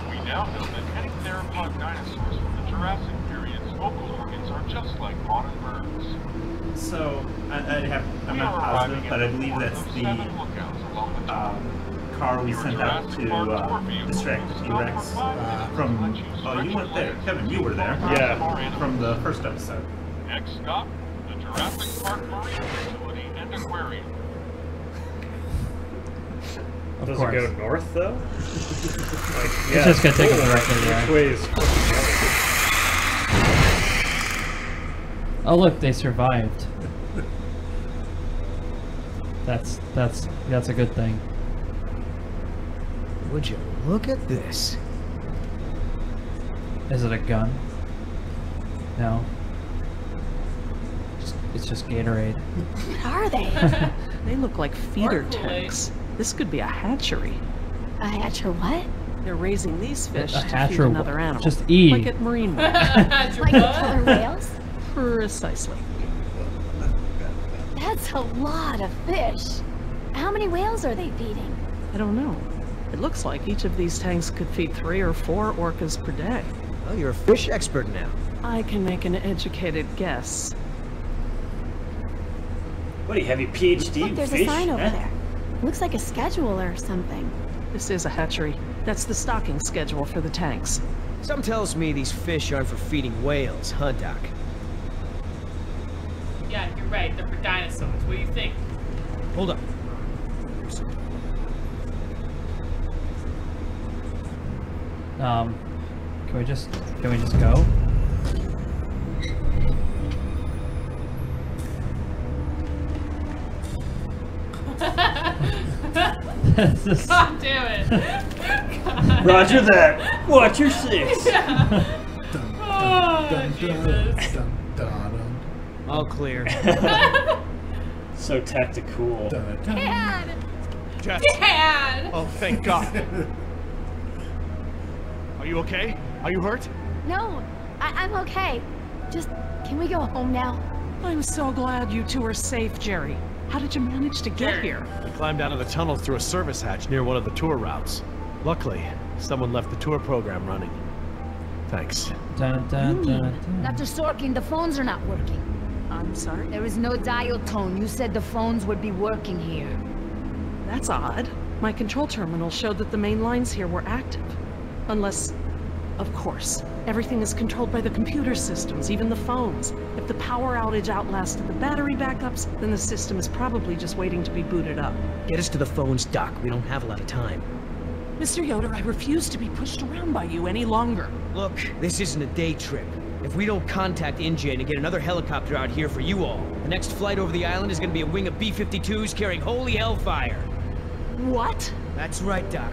S12: we now know that any theropod dinosaurs from the Jurassic period's vocal organs are just like modern birds.
S4: So, I'm not positive, but I believe that's the car we sent out to distract the T-Rex from... Oh, you weren't there. Kevin, you were there.
S3: Yeah.
S4: From the first episode.
S12: Next stop, the Jurassic Park Marine Facility and Aquarium.
S1: Of
S3: Does
S1: course.
S3: it go north though? Like,
S1: It's just gonna take us directly
S3: Which
S1: there.
S3: way is fucking
S1: Oh look, they survived. That's a good thing.
S13: Would you look at this?
S1: Is it a gun? No. It's just Gatorade.
S10: What are they?
S8: They look like feeder
S5: Or Kool-Aid.
S8: tanks. This could be a hatchery.
S10: A hatcher what?
S8: They're raising these fish
S1: A
S8: to feed
S1: hatcher
S8: another animal.
S1: just E.
S8: Like at Marine World.
S10: Like the killer whales?
S8: Precisely.
S10: That's a lot of fish. How many whales are they feeding?
S8: I don't know. It looks like each of these tanks could feed 3 or 4 orcas per day.
S13: Oh, you're a fish expert now.
S8: I can make an educated guess.
S14: What do you have, your PhD
S10: Look,
S14: in
S10: there's
S14: fish?
S10: a sign over
S14: huh?
S10: there. Looks like a schedule or something.
S8: This is a hatchery. That's the stocking schedule for the tanks.
S13: Something tells me these fish aren't for feeding whales, huh, Doc?
S5: Yeah, you're right. They're for dinosaurs. What do you think?
S13: Hold up.
S1: Can we just go?
S5: God damn it. God.
S14: Roger that. Watch your 6.
S5: Yeah. Oh, Jesus.
S13: All clear.
S14: So tactical.
S10: Dad!
S6: Jess.
S5: Dad!
S6: Oh, thank God. Are you okay? Are you hurt?
S10: No, I'm okay. Just, can we go home now?
S8: I'm so glad you two are safe, Jerry. How did you manage to get here?
S6: We climbed out of the tunnel through a service hatch near one of the tour routes. Luckily, someone left the tour program running. Thanks.
S1: Dun, dun, dun, dun.
S9: Dr. Sorkin, the phones are not working.
S8: I'm sorry?
S9: There is no dial tone. You said the phones would be working here.
S8: That's odd. My control terminal showed that the main lines here were active. Unless, of course, Everything is controlled by the computer systems, even the phones. If the power outage outlasted the battery backups, then the system is probably just waiting to be booted up.
S13: Get us to the phones, Doc. We don't have a lot of time.
S8: Mr. Yoder, I refuse to be pushed around by you any longer.
S13: Look, this isn't a day trip. If we don't contact InGen and get another helicopter out here for you all, the next flight over the island is gonna be a wing of B-52s carrying holy hellfire.
S8: What?
S13: That's right, Doc.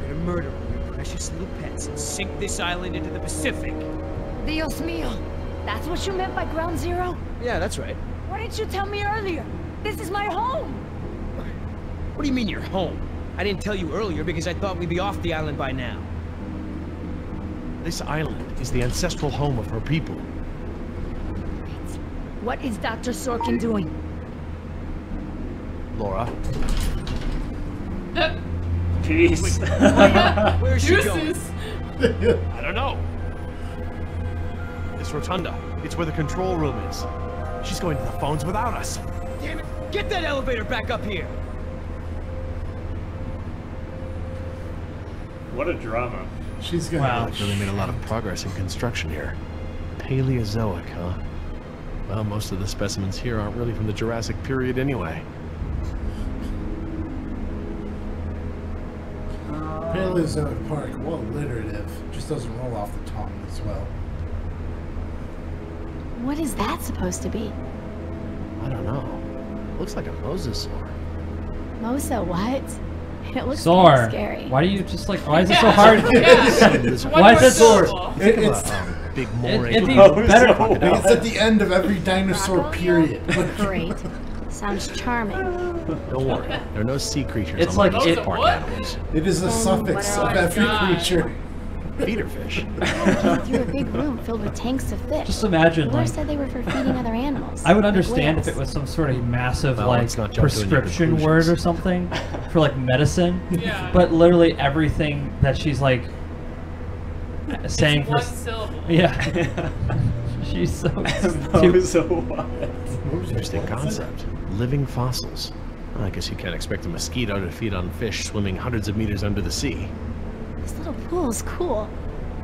S13: We're gonna murder all your precious little pets and sink this island into the Pacific.
S9: Dios mío. That's what you meant by ground zero?
S13: Yeah, that's right.
S9: Why didn't you tell me earlier? This is my home.
S13: What do you mean you're home? I didn't tell you earlier because I thought we'd be off the island by now.
S6: This island is the ancestral home of her people.
S9: What is Dr. Sorkin doing?
S6: Laura.
S14: Peace.
S13: Where's she going?
S6: I don't know. This rotunda. It's where the control room is. She's going to the phones without us.
S13: Damn it! Get that elevator back up here!
S3: What a drama.
S2: She's gonna.
S1: Wow.
S6: Really made a lot of progress in construction here. Paleozoic, huh? Well, most of the specimens here aren't really from the Jurassic period anyway.
S2: Paleozoic Park, well, alliterative. Just doesn't roll off the tongue as well.
S10: What is that supposed to be?
S6: I don't know. Looks like a mosasaur.
S10: Mosa, what? It looks
S1: Sore.
S10: kind of scary.
S1: Why do you just like? Why is it so hard?
S10: Yeah.
S1: Why is it sore?
S2: It's
S6: big
S1: it'd be better.
S2: It's at the end of every dinosaur period.
S10: Great. Sounds charming.
S6: Don't worry, there are no sea creatures.
S1: It's
S6: on
S1: like
S6: these
S1: it-
S6: park
S5: What?
S6: animals.
S2: It is a suffix of every creature.
S6: Feeder fish.
S10: Through a big room filled with tanks of fish.
S1: Just imagine,
S10: Miller
S1: like-
S10: said they were for feeding other animals.
S1: I would
S10: like
S1: understand if
S10: whales.
S1: it was some sort of massive
S6: Well,
S1: like
S6: let's not jump to any
S1: prescription
S6: conclusions.
S1: word or something for like medicine.
S5: Yeah.
S1: But literally everything that she's like saying
S5: It's
S1: for
S5: one syllable.
S1: yeah. She's so
S6: Interesting concept. Living fossils. Well, I guess you can't expect a mosquito to feed on fish swimming hundreds of meters under the sea.
S10: This little pool is cool.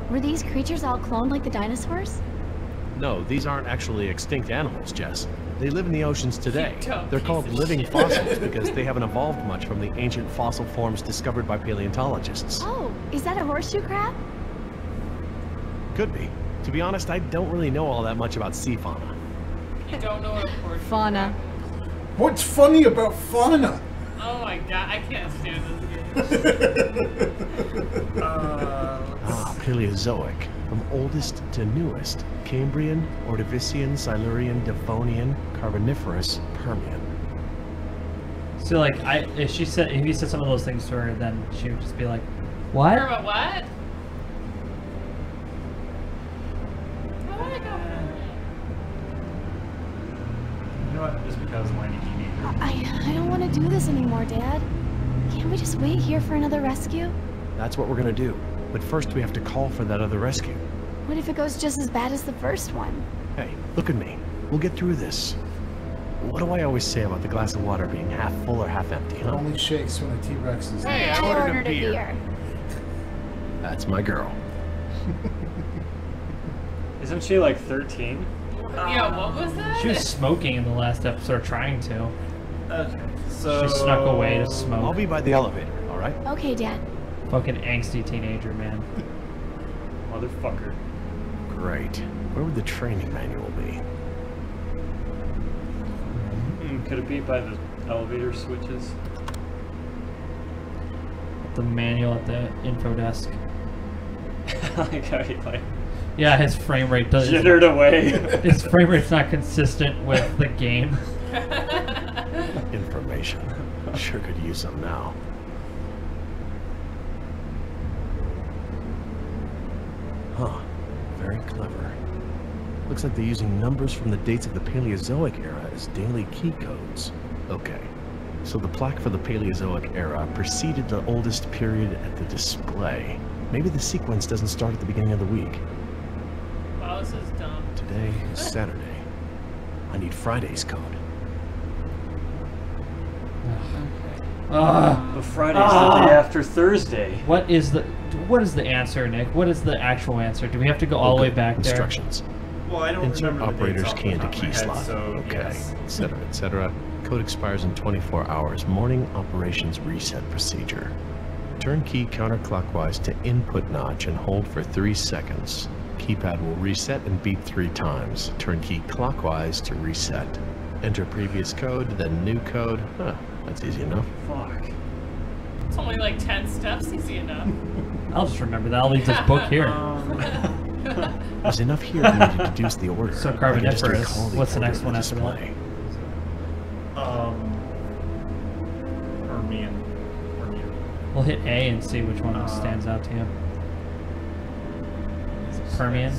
S10: Were these creatures all cloned like the dinosaurs?
S6: No, these aren't actually extinct animals, Jess. They live in the oceans today.
S5: dumb
S6: They're
S5: piece
S6: called
S5: of
S6: living
S5: shit.
S6: fossils because they haven't evolved much from the ancient fossil forms discovered by paleontologists.
S10: Oh, is that a horseshoe crab?
S6: Could be. To be honest, I don't really know all that much about sea fauna.
S5: You don't know what a horseshoe
S10: Fauna.
S2: What's funny about fauna?
S5: Oh my god, I can't stand this game.
S6: Paleozoic. From oldest to newest. Cambrian, Ordovician, Silurian, Devonian, Carboniferous, Permian.
S1: So like if you said some of those things to her, then she would just be like, "What?"
S5: About what? How would I go?
S4: You know what? Just because I'm whiny teenager.
S10: I don't want to do this anymore, Dad. Can't we just wait here for another rescue?
S6: That's what we're gonna do. But first we have to call for that other rescue.
S10: What if it goes just as bad as the first one?
S6: Hey, look at me. We'll get through this. What do I always say about the glass of water being half full or half empty,
S2: It
S6: huh?
S2: only shakes when a T-Rex is
S5: Hey,
S10: I ordered a beer.
S6: That's my girl.
S3: Isn't she like 13?
S5: Yeah, what was that?
S1: She was smoking in the last episode, so trying to.
S4: Okay, so
S1: She snuck away to smoke.
S6: I'll be by the elevator, alright?
S10: Okay, Dad.
S1: Fucking angsty teenager, man.
S3: Motherfucker.
S6: Great. Where would the training manual be?
S3: Could it be by the elevator switches?
S1: The manual at the info desk.
S3: Like how he like
S1: Yeah, his frame rate does.
S3: jittered away.
S1: His frame rate's not consistent with the game.
S6: Information. Sure could use some now. Huh. Very clever. Looks like they're using numbers from the dates of the Paleozoic era as daily key codes. Okay. So the plaque for the Paleozoic era preceded the oldest period at the display. Maybe the sequence doesn't start at the beginning of the week.
S5: Wow, this is dumb.
S6: Today is Saturday. I need Friday's code.
S3: But Friday's the day after Thursday.
S1: What is the what is the answer, Nick? What is the actual answer? Do we have to go all the way back there?
S6: Instructions.
S4: Well, I don't
S6: Insert
S4: remember the
S6: operator's
S4: dates off
S6: key
S4: the
S6: into
S4: top of my
S6: key
S4: head,
S6: slot.
S4: so
S6: Okay,
S4: yes.
S6: etc., etc. Code expires in 24 hours. Morning operations reset procedure. Turn key counterclockwise to input notch and hold for 3 seconds. Keypad will reset and beep 3 times. Turn key clockwise to reset. Enter previous code, then new code. Huh, that's easy enough.
S5: Fuck. It's only like 10 steps, easy enough.
S1: I'll just remember that. I'll leave this book here.
S6: There's enough here for me to deduce the order.
S1: So
S6: I can just
S1: carboniferous.
S6: recall
S1: What's the
S6: order
S1: next
S6: in
S1: one after that?
S6: display.
S4: Permian.
S1: We'll hit A and see which one stands out to you. Permian.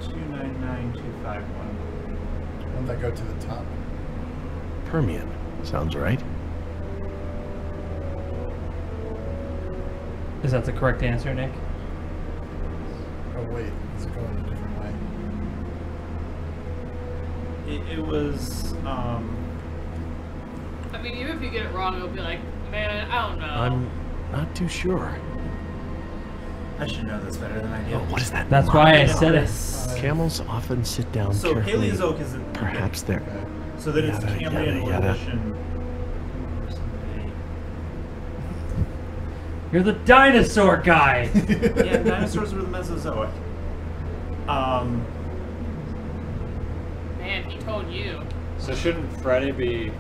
S4: 299251.
S2: Won't that go to the top?
S6: Permian. Sounds right.
S1: Is that the correct answer, Nick?
S2: Oh wait, it's going a different way.
S4: It was,
S5: I mean, even if you get it wrong, it'll be like, man, I don't know.
S6: I'm not too sure.
S4: I should know this better than I do.
S6: Oh, what is that?
S1: That's why I said it.
S6: Camels often sit down
S4: So
S6: carefully.
S4: Paleozoic is
S6: Perhaps they're...
S4: so that it's
S6: Yada,
S4: Cambrian
S6: yada, yada.
S4: Ordovician.
S1: You're the dinosaur guy.
S4: Yeah, dinosaurs were the Mesozoic.
S5: Man, he told you.
S3: So shouldn't Friday be?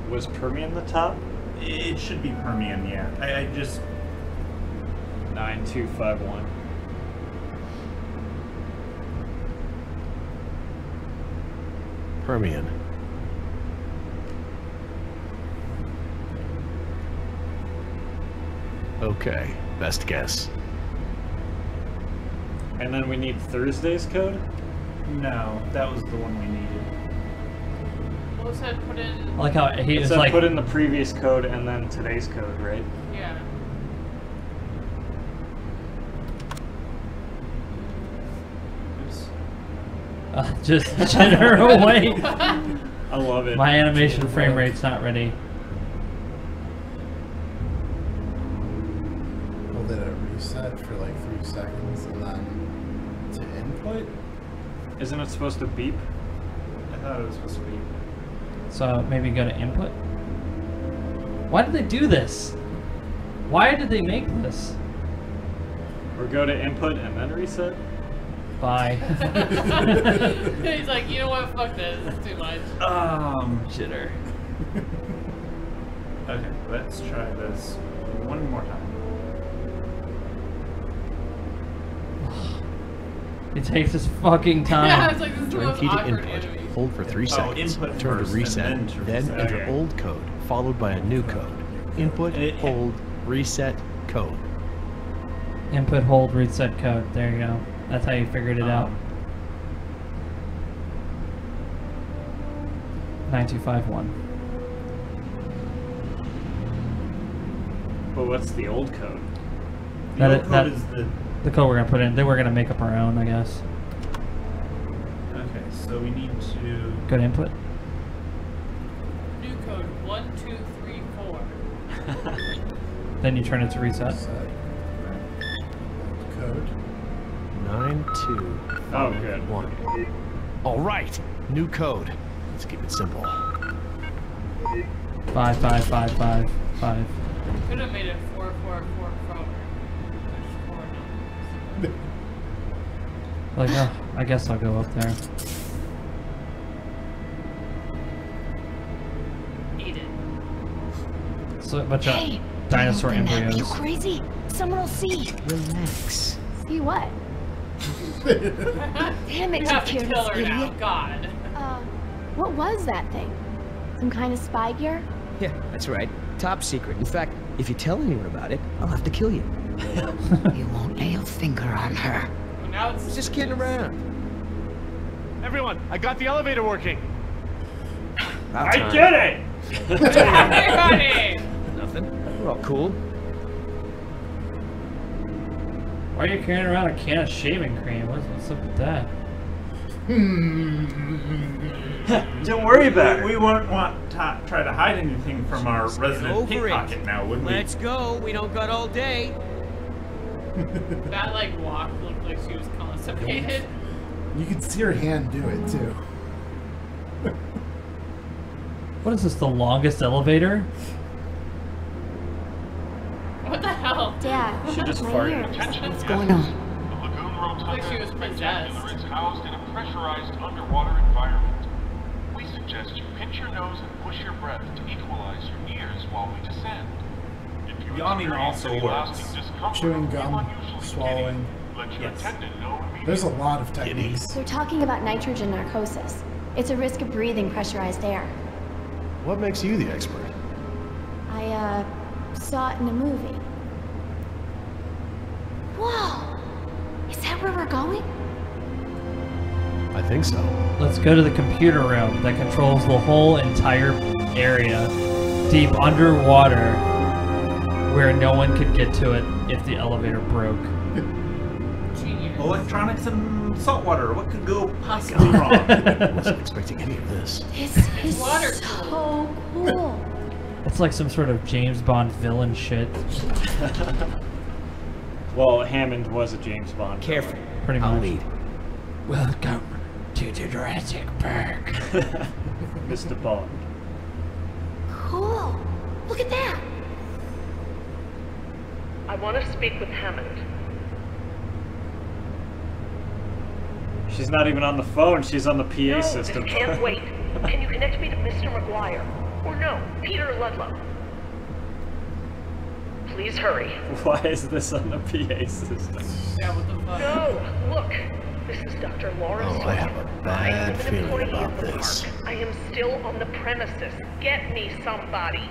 S3: Was Permian the top?
S4: It should be Permian, yeah. I just
S3: 9251.
S6: Permian. Okay, best guess.
S3: And then we need Thursday's code?
S4: no, that was the one we needed.
S5: What said put in?
S1: I like how he
S3: It
S1: was
S3: said
S1: like,
S3: put in the previous code and then today's code, right?
S5: Yeah.
S4: Oops.
S1: just general away.
S3: I love it.
S1: My animation frame rate's not ready.
S2: Well, did it reset for like 3 seconds and then to input?
S3: Isn't it supposed to beep?
S4: I thought it was supposed to be.
S1: So maybe go to input. Why did they do this? Why did they make this?
S3: Or go to input and then reset?
S1: Bye.
S5: He's like, you know what? Fuck this. It's too much.
S1: Shitter.
S4: Okay, let's try this one more time.
S1: It takes this fucking time.
S5: Yeah, it's like this is the
S6: Turn
S5: most
S6: key to
S5: awkward
S6: input.
S5: enemy.
S6: Hold for 3
S4: Oh,
S6: seconds.
S4: input
S6: Turn to
S4: first and
S6: reset.
S4: then to
S6: Then
S4: reset.
S6: enter
S3: Okay.
S6: old code, followed by a new code. Input, hold, reset, code.
S1: Input, hold, reset code. There you go. That's how you figured it out. 9251.
S3: But what's the old code?
S4: The
S1: That
S4: old
S1: is-
S4: code
S1: that-
S4: is
S1: The code we're gonna put in. Then we're gonna make up our own, I guess.
S4: okay, so we need to
S1: Go to input.
S5: New code 1234.
S1: Then you turn it to reset.
S2: Code.
S6: 9251.
S3: Oh, good.
S6: All right, new code. Let's keep it simple.
S1: 55555.
S5: Could have made it 4444. There's 4 numbers.
S1: Like, oh, I guess I'll go up there.
S5: Eat it.
S1: So a bunch
S9: Hey,
S1: of dinosaur
S9: don't open that.
S1: embryos.
S9: You crazy? Someone will see.
S8: Relax.
S10: See what?
S9: Damn it,
S5: We
S9: you
S5: have to kill
S9: careless
S5: her now.
S9: idiot.
S5: God.
S10: What was that thing? Some kind of spy gear?
S13: Yeah, that's right. Top secret. In fact, if you tell anyone about it, I'll have to kill you.
S9: You won't lay a finger on her.
S5: Well, now it's
S13: Just kidding around.
S6: Everyone, I got the elevator working.
S13: About time.
S3: it!
S5: everybody.
S13: Nothing. We're all cool.
S1: Why are you carrying around a can of shaving cream? What's up with that?
S3: Don't worry about it.
S4: We won't want to try to hide anything from our resident
S13: over it.
S4: pickpocket now, would we?
S13: Let's go. We don't got all day.
S5: That like walk looked like she was constipated.
S2: You could see her hand do it too.
S1: What is this, the longest elevator?
S5: What the hell?
S10: Dad,
S3: She just
S10: right
S3: farted.
S10: here.
S9: What's going on?
S12: The lagoon rotunda
S5: Like she was
S12: spectacular
S5: possessed.
S12: is housed in a pressurized underwater environment. We suggest you pinch your nose and push your breath to equalize your ears while we descend. If you
S4: Yawning
S12: experience
S4: also
S12: any
S4: works.
S12: lasting discomfort
S2: Chewing
S12: or feel
S2: gum,
S12: unusually
S2: swallowing.
S12: giddy, let your
S4: Yes.
S12: attendant know immediately.
S2: There's a lot of techniques.
S10: They're talking about nitrogen narcosis. It's a risk of breathing pressurized air.
S6: What makes you the expert?
S10: I, saw it in a movie. Whoa! Is that where we're going?
S6: I think so.
S1: Let's go to the computer room that controls the whole entire area, deep underwater, where no one could get to it if the elevator broke.
S5: Genius.
S4: Electronics and saltwater. What could go possibly wrong?
S6: I wasn't expecting any of this.
S10: This is
S5: Water
S10: so cool.
S1: It's like some sort of James Bond villain shit.
S3: Well, Hammond was a James Bond.
S13: Careful.
S1: Pretty
S13: I'll
S1: much.
S13: lead.
S1: Welcome to the Jurassic Park.
S3: Mr. Bond.
S10: Cool. Look at that.
S8: I want to speak with Hammond.
S3: She's not even on the phone. She's on the PA
S8: No,
S3: system.
S8: this can't wait. Can you connect me to Mr. McGuire? Or no, Peter Ludlow? Please hurry.
S3: Why is this on the PA system?
S5: Yeah, what the fuck?
S8: No, look. This is Dr. Lawrence.
S6: Oh, I have a
S8: Doyle.
S6: bad
S8: I'm an
S6: feeling
S8: employee
S6: about
S8: of the
S6: this.
S8: park. I am still on the premises. Get me somebody.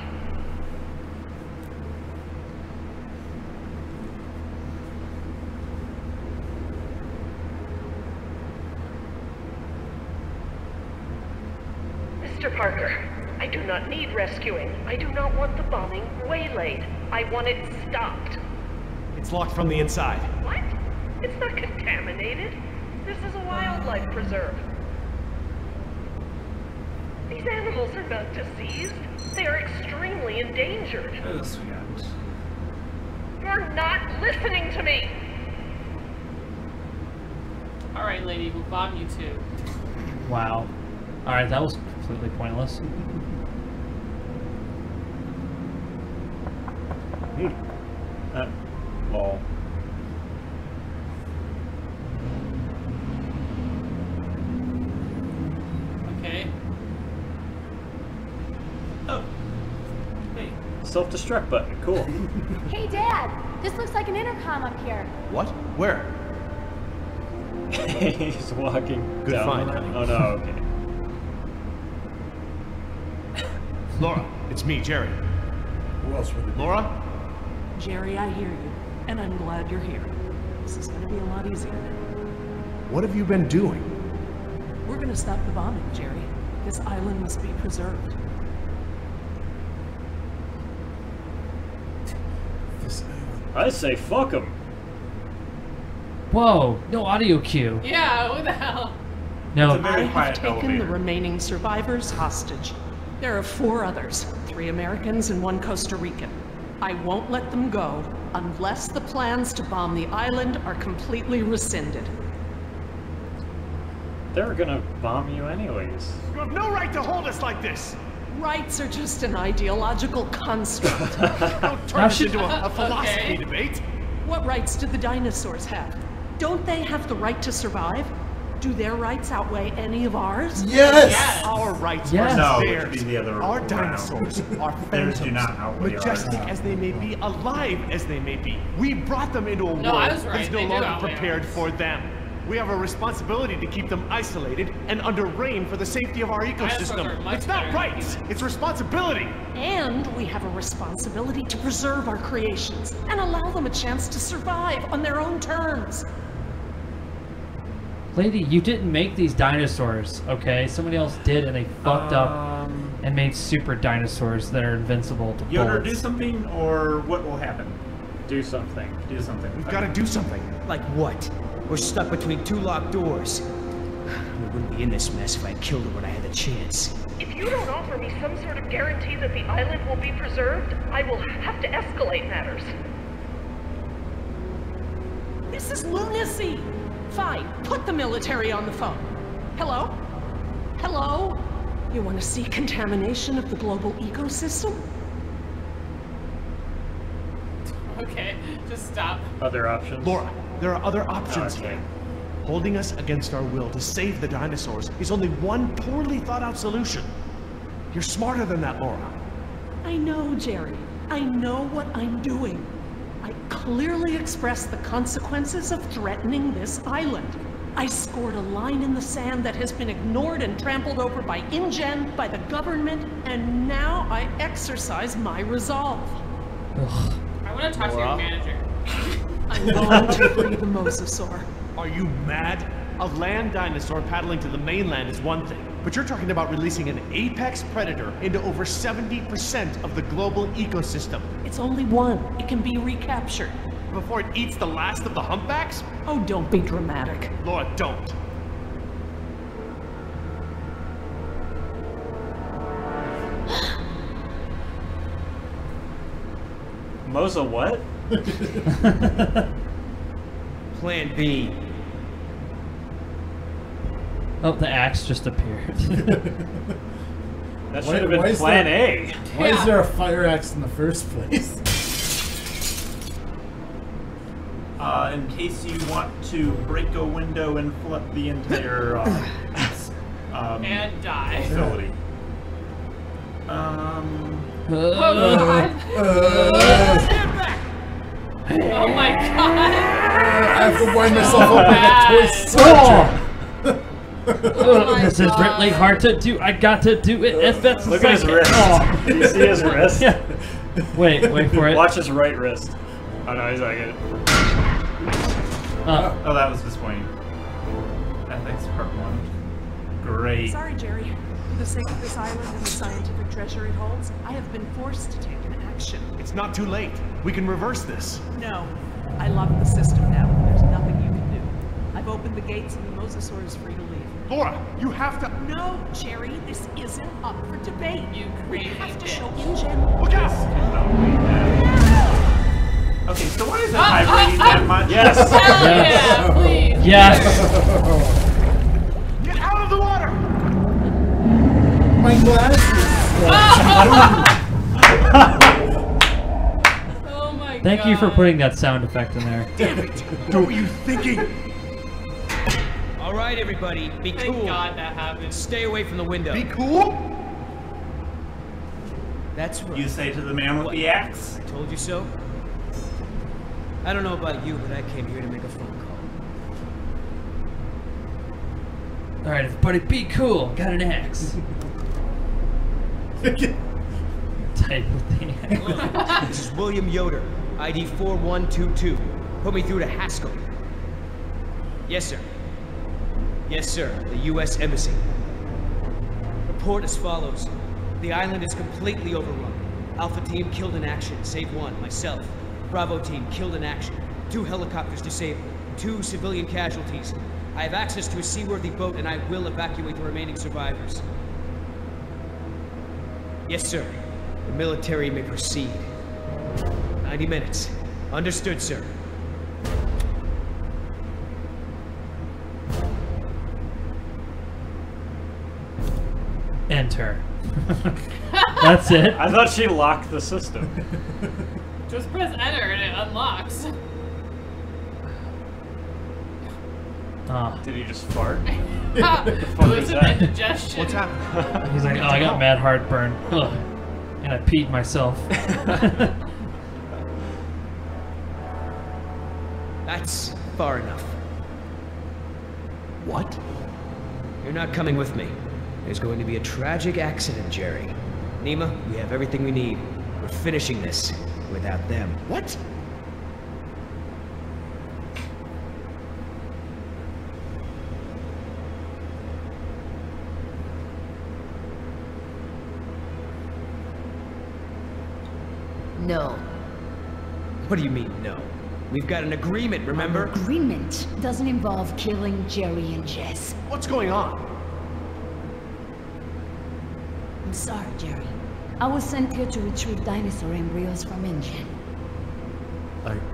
S8: Mr. Parker, I do not need rescuing. I do not want the bombing waylaid. I want it stopped.
S7: It's locked from the inside.
S8: What? It's not contaminated. This is a wildlife preserve. These animals are not diseased. They are extremely endangered.
S4: Oh, sweetheart.
S8: You're not listening to me!
S5: Alright, lady, we'll bomb you too.
S1: Wow. Alright, that was completely pointless.
S3: Lol.
S5: Okay.
S4: Oh. Hey.
S3: Self-destruct button. Cool.
S10: Hey, Dad. This looks like an intercom up here.
S6: What? Where?
S3: He's walking
S6: Good
S3: down.
S6: find, honey.
S3: Oh no, okay.
S6: Laura, it's me, Jerry.
S2: Who else would it be?
S6: Laura?
S8: Jerry, I hear you, and I'm glad you're here. This is gonna be a lot easier now.
S6: What have you been doing?
S8: We're gonna stop the bombing, Jerry. This island must be preserved.
S2: This island.
S3: I say fuck him.
S1: Whoa, no audio cue.
S5: Yeah, what the hell?
S1: No.
S4: It's a very
S8: I have
S4: quiet
S8: taken the
S4: elevator.
S8: remaining survivors hostage. There are 4 others, 3 Americans and 1 Costa Rican. I won't let them go unless the plans to bomb the island are completely rescinded.
S3: They're gonna bomb you anyways.
S7: You have no right to hold us like this!
S8: Rights are just an ideological construct.
S7: Don't turn this into a philosophy
S5: Okay.
S7: debate!
S8: What rights do the dinosaurs have? Don't they have the right to survive? Do their rights outweigh any of ours?
S2: Yes!
S7: Our rights
S1: Yes.
S7: are
S4: No, it
S7: theirs.
S4: should be the other
S7: Our
S4: around.
S7: dinosaurs are
S4: Theirs do
S7: phantoms,
S4: not outweigh
S7: majestic
S4: ours.
S7: as they may be, alive as they may be. We brought them into a
S5: No,
S7: world
S5: I was
S7: that
S5: right.
S7: is no
S5: They do
S7: longer
S5: outweigh
S7: prepared
S5: ours.
S7: for them. We have a responsibility to keep them isolated and under rein for the safety of our
S5: Dinosaurs are
S7: ecosystem.
S5: much
S7: It's not
S5: better than
S7: rights,
S5: humans.
S7: it's responsibility.
S8: And we have a responsibility to preserve our creations and allow them a chance to survive on their own terms.
S1: Lady, you didn't make these dinosaurs, okay? Somebody else did, and they fucked up and made super dinosaurs that are invincible to
S4: Yoder, do
S1: bullets.
S4: something, or what will happen?
S3: Do something.
S4: Do something.
S7: We've got to do something.
S13: Like what? We're stuck between 2 locked doors. wouldn't be in this mess if I had killed her when I had the chance.
S15: If you don't offer me some sort of guarantee that the island will be preserved, I will have to escalate matters.
S8: This is lunacy! Fine, put the military on the phone. Hello? Hello? You want to see contamination of the global ecosystem?
S5: Okay, just stop.
S3: Other options?
S6: Laura, there are other options
S3: Okay.
S6: here. Holding us against our will to save the dinosaurs is only one poorly thought out solution. You're smarter than that, Laura.
S8: I know, Jerry. I know what I'm doing. I clearly expressed the consequences of threatening this island. I scored a line in the sand that has been ignored and trampled over by InGen, by the government, and now I exercise my resolve.
S1: Ugh.
S5: I want to talk to your manager.
S8: I'm going to free the mosasaur.
S6: Are you mad? A land dinosaur paddling to the mainland is one thing, but you're talking about releasing an apex predator into over 70% of the global ecosystem.
S8: It's only one. It can be recaptured.
S6: Before it eats the last of the humpbacks?
S8: Oh, don't be dramatic.
S6: Laura, don't.
S3: Moza what?
S13: Plan B.
S1: Oh, the axe just appeared.
S3: That should have been Plan A.
S2: Why is there a fire axe in the first place?
S4: In case you want to break a window and flood the entire
S5: and die.
S4: facility.
S5: Oh my god!
S2: I have to wind myself up like a toy soldier.
S1: This is really hard to do. I got to do it as best
S3: Look
S1: as
S3: at
S1: I
S3: his
S1: can.
S3: wrist.
S1: Oh.
S3: Do you see his wrist?
S1: Yeah. Wait for it.
S3: Watch his right wrist. Oh no, he's not good.
S4: Oh, that was disappointing. Ethics part 1. Great.
S8: Sorry, Jerry. For the sake of this island and the scientific treasure it holds, I have been forced to take an action.
S6: It's not too late. We can reverse this.
S8: No. I lock the system now. There's nothing you can do. I've opened the gates and the mosasaur is free to leave.
S6: Laura, you have to...
S8: No, Jerry, this isn't up for debate.
S5: You crazy
S8: have to
S5: bitch.
S8: show InGen.
S6: Look out!
S4: Okay, so why is that vibrating that much?
S3: Yes!
S5: Hell yeah, please!
S1: Yes!
S6: Get out of the water!
S2: My glasses.
S5: Oh my god.
S1: Thank you for putting that sound effect in there.
S6: Damn it! What were you thinking?
S13: All right, everybody, be
S5: Thank
S13: cool.
S5: god that happened.
S13: Stay away from the window.
S6: Be cool?
S13: That's right.
S4: You say to the man with the axe?
S13: I told you so. I don't know about you, but I came here to make a phone call.
S1: Alright, everybody, be cool. Got an axe. Type with the axe.
S13: This is William Yoder, ID 4122. Put me through to Haskell. Yes, sir. Yes, sir. The U.S. Embassy. Report as follows. The island is completely overrun. Alpha team killed in action, save one, myself. Bravo team killed in action. 2 helicopters disabled. 2 civilian casualties. I have access to a seaworthy boat and I will evacuate the remaining survivors. Yes, sir. The military may proceed. 90 minutes. Understood, sir.
S1: Enter. That's it.
S3: I thought she locked the system.
S5: Just press enter and it unlocks.
S3: Did he just fart?
S5: It
S3: was
S5: was an
S3: that?
S5: indigestion.
S6: What's happening?
S1: He's like, oh, I got mad heartburn. Ugh. And I peed myself.
S13: That's far enough.
S6: What?
S13: You're not coming with me. There's going to be a tragic accident, Jerry. Nima, we have everything we need. We're finishing this without them.
S6: What?
S9: No.
S13: What do you mean, no? We've got an agreement, remember?
S9: Agreement doesn't involve killing Jerry and Jess.
S6: What's going on?
S9: I'm sorry, Jerry. I was sent here to retrieve dinosaur embryos from InGen.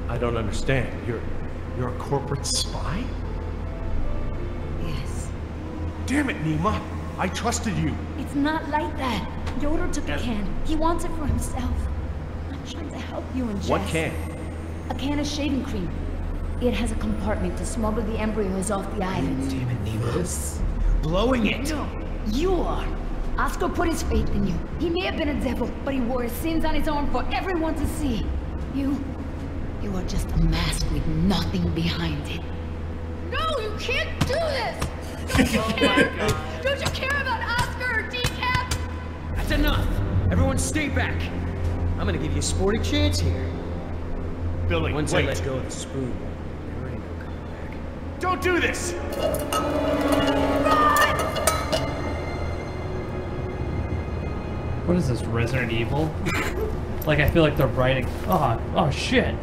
S6: I don't understand. You're a corporate spy?
S9: Yes.
S6: Damn it, Nima. I trusted you.
S9: It's not like that. Yoder took a can. He wants it for himself. I'm trying to help you and Jess.
S6: What can?
S9: A can of shaving cream. It has a compartment to smuggle the embryos off the island.
S13: Damn it, Nima. Blowing it.
S9: No, you are. Oscar put his faith in you. He may have been a devil, but he wore his sins on his arm for everyone to see. You are just a mask with nothing behind it.
S11: No, you can't do this! Don't you care? Don't you care about Oscar or Decaf?
S13: That's enough. Everyone stay back. I'm gonna give you a sporting chance here.
S6: Billy,
S13: Once
S6: wait.
S13: I let go of the spoon, there ain't no coming back.
S6: Don't do this!
S1: What is this, Resident Evil? Like, I feel like they're writing. Oh shit.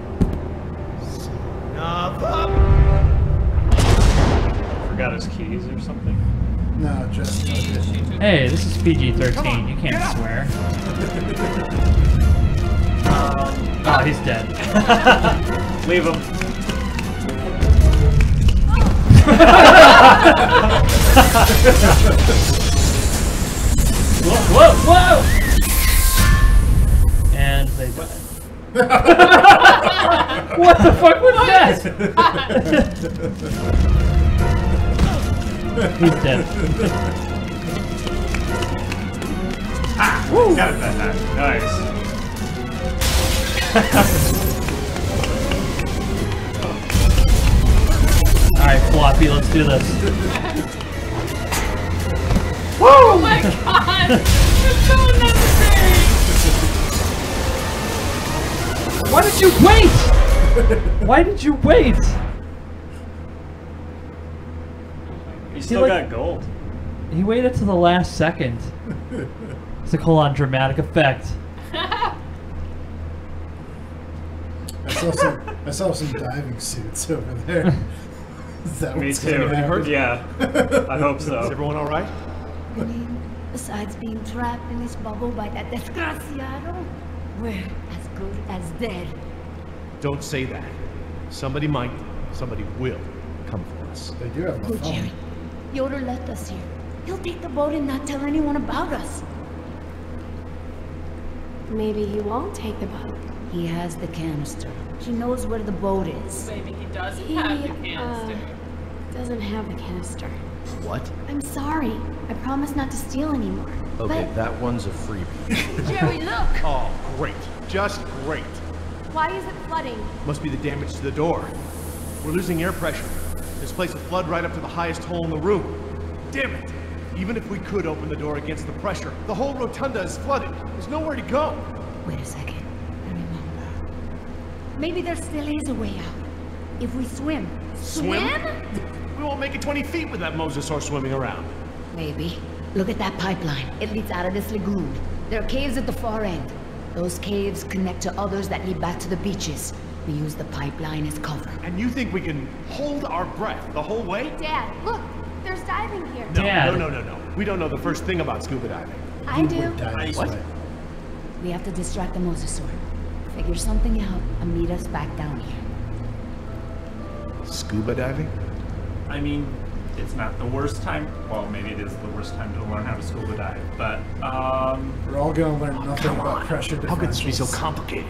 S3: Forgot his keys or something.
S2: No, just.
S1: Hey, this is PG-13. You can't swear. Oh, he's dead.
S3: Leave him.
S1: Whoa! And they died. What the fuck was that? He's dead.
S3: Woo! Got that. Nice.
S1: Alright, Floppy, let's do this.
S5: Woo! Oh my god! It's so unnecessary!
S1: Why did you wait? Why did you wait?
S3: You still got gold.
S1: He waited to the last second to call on dramatic effect.
S2: I saw some diving suits over there. Is that
S3: Me
S2: what's
S3: too.
S2: gonna happen?
S3: Yeah. I hope so.
S6: Is everyone alright?
S9: I mean, besides being trapped in this bubble by that desgraciado, we're as good as dead.
S6: Don't say that. Somebody might, somebody will come for us.
S2: They do have my
S9: Go,
S2: phone.
S9: Jerry. Yoder left us here. He'll take the boat and not tell anyone about us.
S10: Maybe he won't take the boat.
S9: He has the canister. He knows where the boat is.
S5: Maybe he doesn't
S10: He,
S5: have the canister.
S10: doesn't have the canister.
S6: What?
S10: I'm sorry. I promise not to steal anymore.
S6: Okay,
S10: But
S6: that one's a freebie.
S10: Jerry, look!
S6: Oh, great. Just great.
S10: Why is it flooding?
S6: Must be the damage to the door. We're losing air pressure. This place will flood right up to the highest hole in the room. Damn it! Even if we could open the door against the pressure, the whole rotunda is flooded. There's nowhere to go.
S9: Wait a second. I remember. Maybe there still is a way out. If we swim.
S6: Swim? We won't make it 20 feet with that mosasaur swimming around.
S9: Maybe. Look at that pipeline. It leads out of this lagoon. There are caves at the far end. Those caves connect to others that lead back to the beaches. We use the pipeline as cover.
S6: And you think we can hold our breath the whole way?
S10: Dad, look! There's diving here.
S6: No. We don't know the first thing about scuba diving.
S10: I do.
S6: What?
S9: We have to distract the mosasaur. Figure something out and meet us back down here.
S6: Scuba diving?
S4: I mean, it's not the worst time. Well, maybe it is the worst time to learn how to scuba dive, but
S2: we're all gonna learn nothing about pressure differentials.
S6: How could this be so complicated?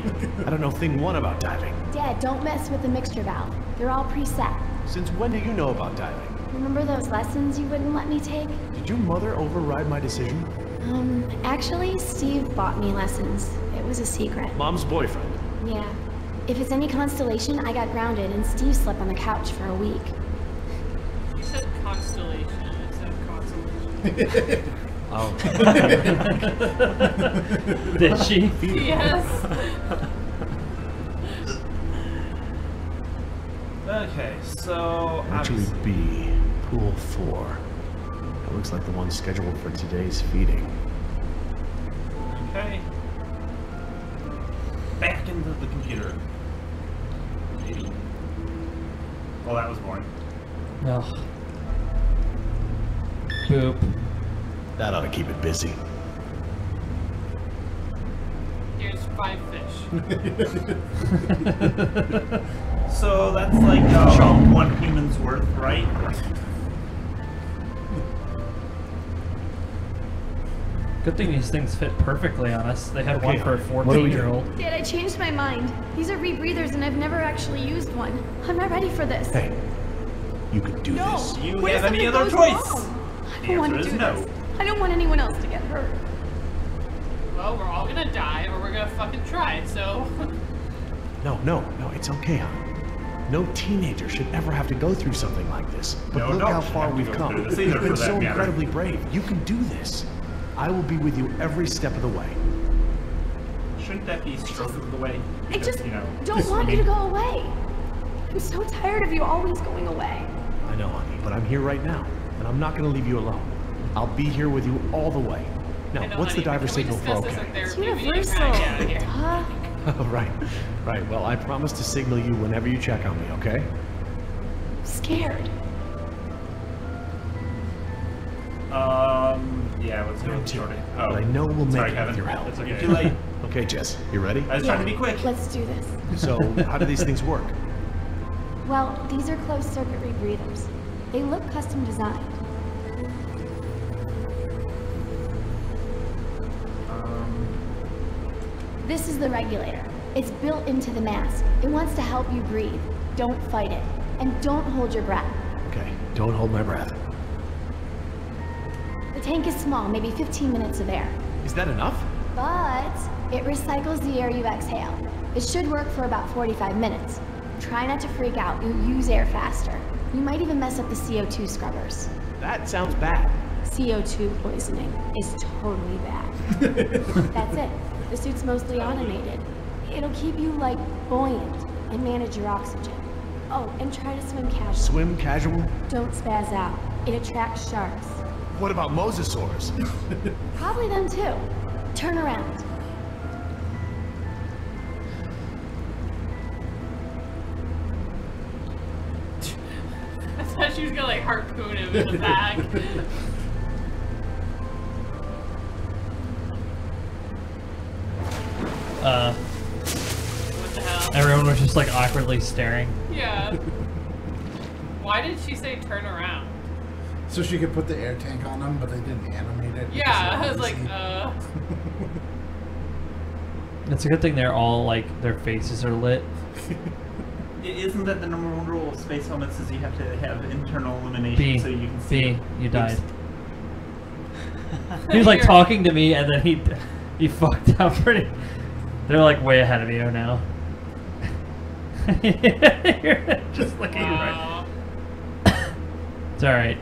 S6: I don't know thing one about diving.
S10: Dad, don't mess with the mixture valve. They're all preset.
S6: Since when do you know about diving?
S10: Remember those lessons you wouldn't let me take?
S6: Did your mother override my decision?
S10: Actually, Steve bought me lessons. It was a secret.
S6: Mom's boyfriend.
S10: Yeah. If it's any constellation, I got grounded and Steve slept on the couch for a week.
S5: You said constellation. I said constellation.
S6: Oh.
S1: Did she?
S5: Yes.
S4: okay, so
S6: Actually, B, pool 4. That looks like the one scheduled for today's feeding.
S4: okay. Back into the computer. Maybe.
S1: coop.
S6: That ought to keep it busy.
S5: Here's 5 fish.
S4: So that's like 1 human's worth, right?
S1: Good thing these things fit perfectly on us. They had one for a 14-year-old.
S10: Dad, I changed my mind. These are rebreathers and I've never actually used one. I'm not ready for this.
S6: Hey, you could do
S10: No.
S6: this.
S4: You
S10: What if
S4: have any
S10: something
S4: other
S10: goes
S4: choice?
S10: wrong? I
S4: The
S10: don't want to
S4: answer
S10: do
S4: is no.
S10: this. I don't want anyone else to get hurt.
S5: Well, we're all gonna die, or we're gonna fucking try. So.
S6: No, it's okay, hon. No teenager should ever have to go through something like this. But
S4: No
S6: look
S4: adult
S6: how
S4: should
S6: far
S4: have to
S6: we've
S4: go
S6: come.
S4: through this either,
S6: You've
S4: for
S6: been
S4: that
S6: so
S4: matter.
S6: incredibly brave. You can do this. I will be with you every step of the way.
S4: Shouldn't that be stroke of the way?
S10: I
S4: Because,
S10: just
S4: you know,
S10: don't want you to go away. I'm so tired of you always going away.
S6: I know, honey, but I'm here right now, and I'm not going to leave you alone. I'll be here with you all the way. Now,
S5: I know,
S6: what's
S5: honey,
S6: the diver
S5: but can we
S6: signal for
S5: discuss this
S6: okay?
S5: in therapy?
S10: It's
S5: We need to
S10: universal.
S5: kinda get out of here.
S10: Huh?
S6: Oh, right. Well, I promise to signal you whenever you check on me, okay?
S10: I'm scared.
S4: Yeah, let's go with shorty.
S6: But I know we'll make
S4: sorry,
S6: it
S4: Kevin.
S6: with your help.
S4: It's okay. Too late.
S6: Okay, Jess, you ready?
S4: I was trying to be quick.
S10: Let's do this.
S6: So, how do these things work?
S10: Well, these are closed circuit rebreathers. They look custom designed. This is the regulator. It's built into the mask. It wants to help you breathe. Don't fight it. And don't hold your breath.
S6: Okay, don't hold my breath.
S10: The tank is small, maybe 15 minutes of air.
S6: Is that enough?
S10: But it recycles the air you exhale. It should work for about 45 minutes. Try not to freak out. You'll use air faster. You might even mess up the CO2 scrubbers.
S6: That sounds bad.
S10: CO2 poisoning is totally bad. That's it. The suit's mostly automated. It'll keep you, like, buoyant and manage your oxygen. Oh, and try to swim casual.
S6: Swim casual?
S10: Don't spaz out. It attracts sharks.
S6: What about mosasaurs?
S10: Probably them too. Turn around.
S5: I thought she was gonna like harpoon him in the back. What the hell?
S1: Everyone was just like awkwardly staring.
S5: Yeah. Why did she say turn around?
S2: So she could put the air tank on them, but they didn't animate it.
S5: Yeah, I was like,
S1: It's a good thing they're all like their faces are lit.
S4: Isn't that the number one rule of space helmets is you have to have internal illumination
S1: B.
S4: so you can see?
S1: B. You died.
S4: Oops.
S1: He was like talking to me, and then he fucked up pretty. They're like way ahead of you now. You're just looking right. It's all right.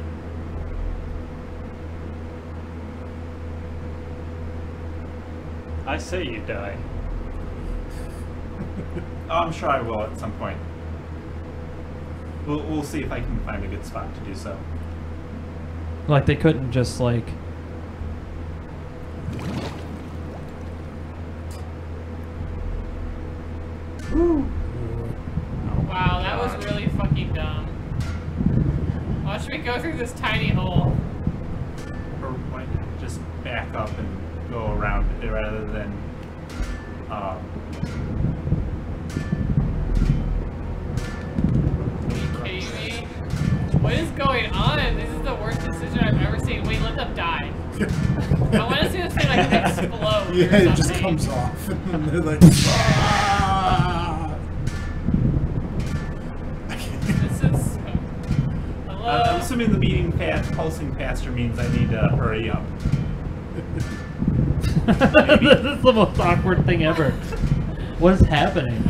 S3: I say you die.
S4: Oh, I'm sure I will at some point. We'll see if I can find a good spot to do so.
S1: Like they couldn't just like.
S5: Wow, that was really fucking dumb. Watch me go through this tiny hole.
S4: Or why not just back up and go around it rather than
S5: Are you kidding me? What is going on? This is the worst decision I've ever seen. Wait, let them die. I want to see this thing like explode.
S2: Yeah,
S5: or
S2: it just
S5: something.
S2: comes off. And they're like,
S5: This is. Hello?
S4: I'm assuming the beating fast, pulsing faster means I need to hurry up.
S1: This is the most awkward thing ever. What is happening?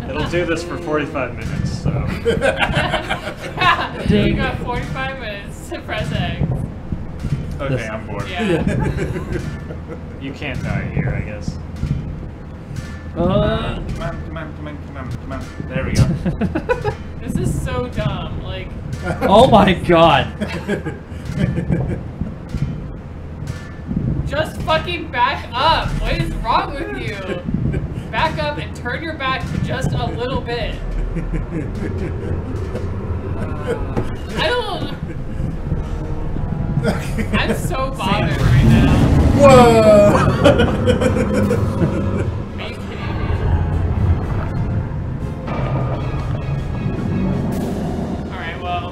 S3: It'll do this for 45 minutes, so.
S5: Yeah,
S1: Ding.
S5: you got 45 minutes to press X.
S4: Okay, I'm bored.
S5: Yeah.
S3: You can't die here, I guess.
S4: Come on. There we go.
S5: This is so dumb. Like.
S1: Oh my god.
S5: Just fucking back up. What is wrong with you? Back up and turn your back just a little bit. I don't. I'm so bothered right now.
S2: Whoa!
S5: Are you kidding me? Alright, well,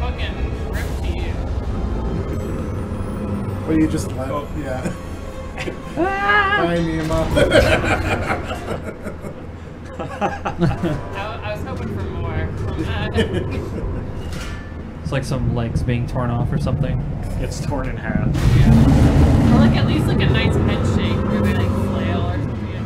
S5: fucking rip to you.
S2: Well, you just let. Oh. Yeah. Bye, Nemo.
S5: I was hoping for more from that.
S1: It's like some legs being torn off or something.
S3: Gets torn in half.
S5: Yeah. Or like at least like a nice head shake where they like flail or something.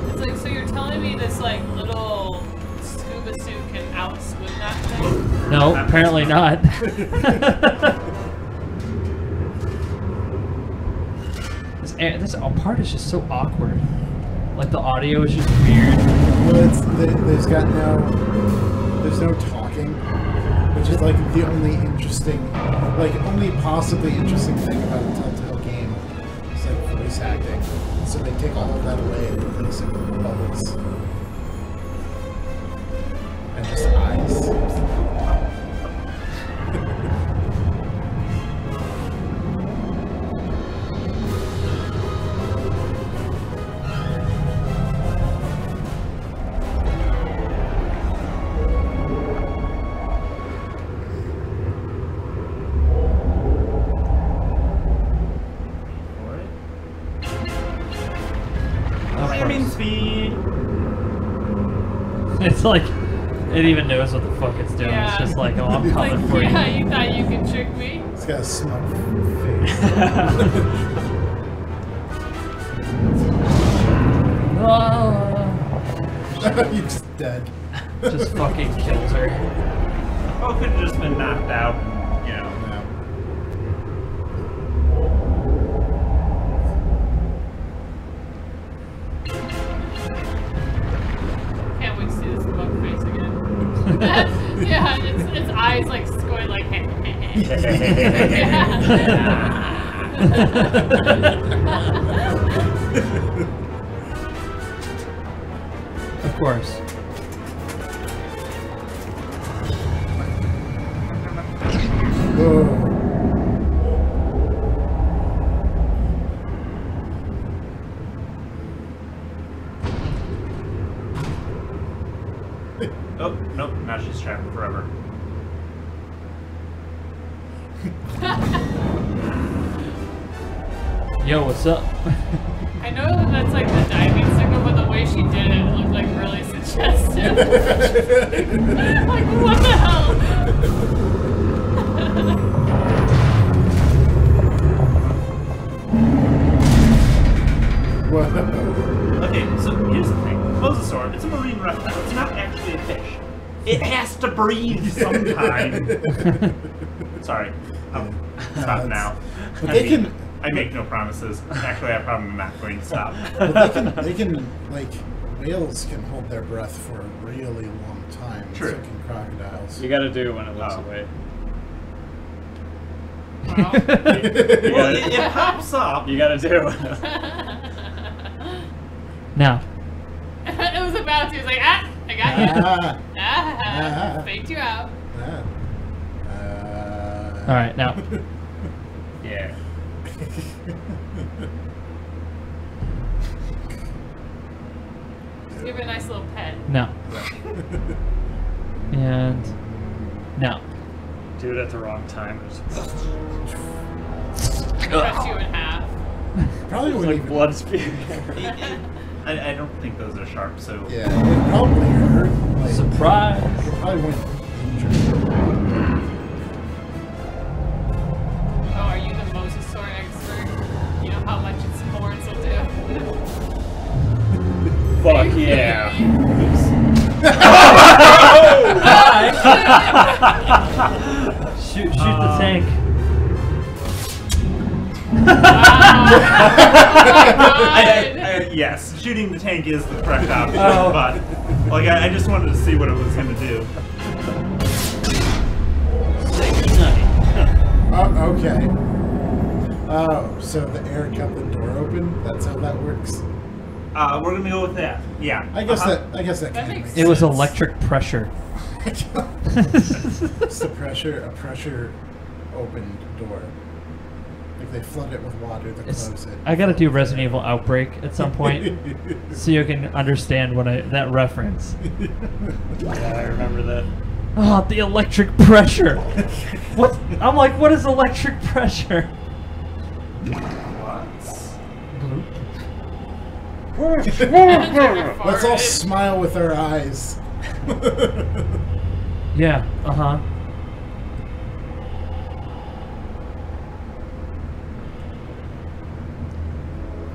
S5: It's like, so you're telling me this like little scuba suit can outswim that thing?
S1: No, apparently not. This part is just so awkward. Like the audio is just weird.
S2: Well, there's no talking, which is like the only only possibly interesting thing about a Telltale game. It's like voice acting. So they take all of that away and replace it with bubbles and just eyes.
S1: It's like, it even knows what the fuck it's doing.
S5: Yeah.
S1: It's just like, oh, I'm coming
S5: like,
S1: for you.
S5: Yeah, you thought you could trick me?
S2: It's got a smug face. You're just dead.
S1: Just fucking kills her.
S4: Oh, could have just been knocked out and, you know.
S5: Can't wait to see this bug face again. Yeah, its eyes like going like
S1: Of course.
S4: Oh, nope, now she's trapped forever.
S1: Yo, what's up?
S5: I know that that's like the diving signal, but the way she did it looked like really suggestive. Like, what the hell?
S4: Okay, so here's the thing. Mosasaur, it's a marine reptile. It's not actually a fish. It has to breathe sometime. Sorry. Stop now.
S2: But they can.
S4: I make no promises. Actually, I probably am not going to stop.
S2: But they can, like, whales can hold their breath for a really long time.
S4: True.
S2: So can crocodiles.
S3: You gotta do when it looks away.
S5: Wow.
S4: Well, it pops up.
S3: You gotta do.
S1: Now.
S5: It was about to. It was like, I got you. Faked you out.
S1: All right, now.
S4: Yeah.
S5: Give it a nice little pet.
S1: No. And now.
S3: Do it at the wrong time.
S5: Cut you in half.
S2: Probably
S3: it's
S2: wouldn't
S3: like blood spear.
S4: I don't think those are sharp, so...
S2: Yeah, it probably hurt. Like,
S1: surprise!
S2: It probably went injured.
S5: Oh, are you the mosasaur expert? You know how much its horns will do?
S3: Fuck yeah.
S1: Shoot the tank.
S4: Yes, shooting the tank is the correct option, but like I just wanted to see what it was going to do.
S2: Okay. Oh, so the air kept the door open? That's how that works?
S4: We're gonna go with that. Yeah.
S2: I guess that
S5: That
S2: can
S5: makes
S2: make
S1: It was
S2: sense.
S1: electric pressure.
S2: It's a pressure opened door. If they flood it with water, they close it.
S1: I gotta do Resident Evil Outbreak at some point, so you can understand what that reference.
S3: Yeah, I remember that.
S1: Oh, the electric pressure. What? I'm like, what is electric pressure?
S2: Let's all smile with our eyes.
S1: Yeah. Uh huh.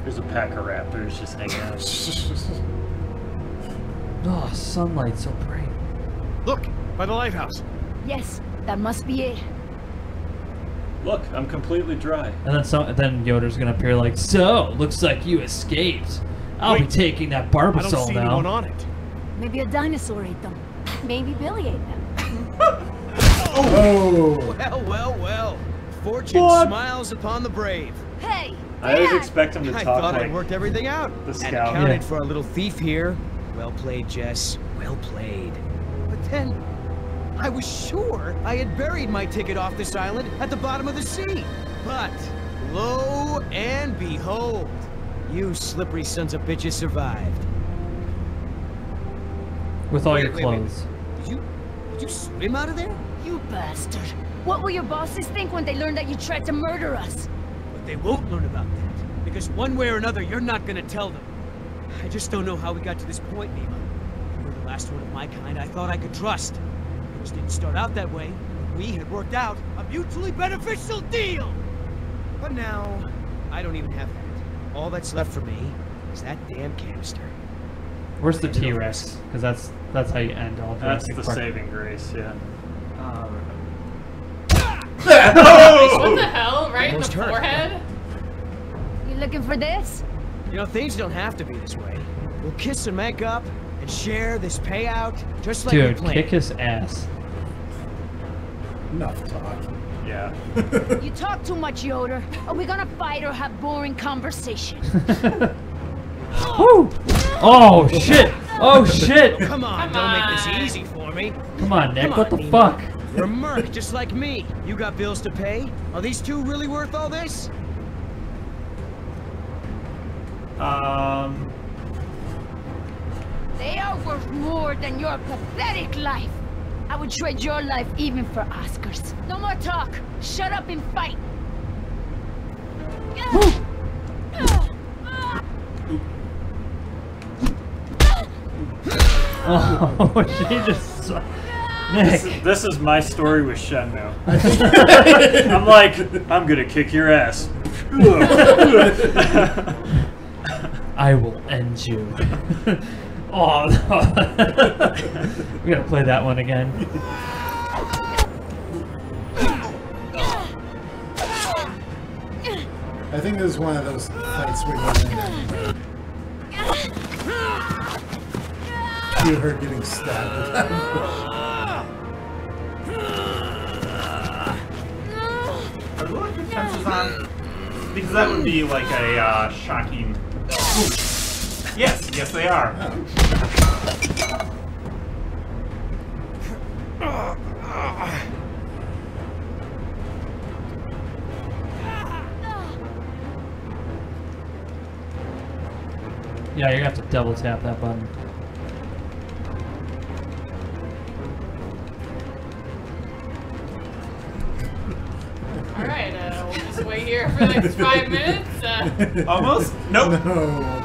S3: There's a pack of raptors just hanging out.
S1: Oh, sunlight so bright.
S6: Look, by the lighthouse.
S9: Yes, that must be it.
S3: Look, I'm completely dry.
S1: And then Yoder's gonna appear like, so looks like you escaped. I'll be taking that
S6: I don't
S1: Barbasol
S6: see
S1: now.
S6: anyone on it.
S9: Maybe a dinosaur ate them.
S10: Maybe Billy ate them.
S2: Oh.
S13: Well. Fortune
S3: What?
S13: smiles upon the brave.
S9: Hey,
S3: I always
S9: Dad!
S3: expect him to
S13: I
S3: talk
S13: thought
S3: like
S13: I'd worked everything out.
S3: the
S13: And
S3: scout.
S13: accounted
S1: Yeah.
S13: for a little thief here. Well played, Jess. Well played. But then, I was sure I had buried my ticket off this island at the bottom of the sea. But, lo and behold, you slippery sons of bitches survived.
S1: With all your
S13: Wait.
S1: clothes.
S13: Did you swim out of there?
S9: You bastard. What will your bosses think when they learn that you tried to murder us?
S13: But they won't learn about that. Because one way or another, you're not gonna tell them. I just don't know how we got to this point, Nima. You were the last one of my kind I thought I could trust. Things didn't start out that way, but we had worked out a mutually beneficial deal! But now, I don't even have that. All that's left for me is that damn canister.
S1: Where's the T-Rex? Because that's how you end all
S3: That's
S1: Jurassic
S3: the
S1: Park.
S3: saving grace, yeah.
S5: What the hell? Right in the
S13: Almost hurt.
S5: forehead?
S9: You looking for this?
S13: You know, things don't have to be this way. We'll kiss and make up and share this payout just like we
S1: Dude,
S13: planned.
S1: kick his ass.
S2: Enough talk.
S3: Yeah.
S9: You talk too much, Yoder. Are we gonna fight or have boring conversation?
S1: Woo! Oh shit! Oh shit!
S13: Come on, don't make this easy for me.
S1: Come on, Nick.
S13: Come
S1: What the
S13: on, Nima.
S1: fuck?
S13: You're a merc just like me. You got bills to pay? Are these two really worth all this?
S9: They are worth more than your pathetic life. I would trade your life even for Oscar's. No more talk. Shut up and fight.
S1: Oh, she just. Nick.
S3: This is my story with Shenmue. I'm like, I'm gonna kick your ass.
S1: I will end you. Oh, we gotta play that one again.
S2: I think this is one of those fights where you her getting stabbed.
S4: Are the electric fences on? Because that would be like a shocking. Yes, they are.
S1: Yeah, you're gonna have to double tap that button.
S5: Alright, we'll just wait here for the next 5 minutes.
S4: Almost? Nope.
S2: No.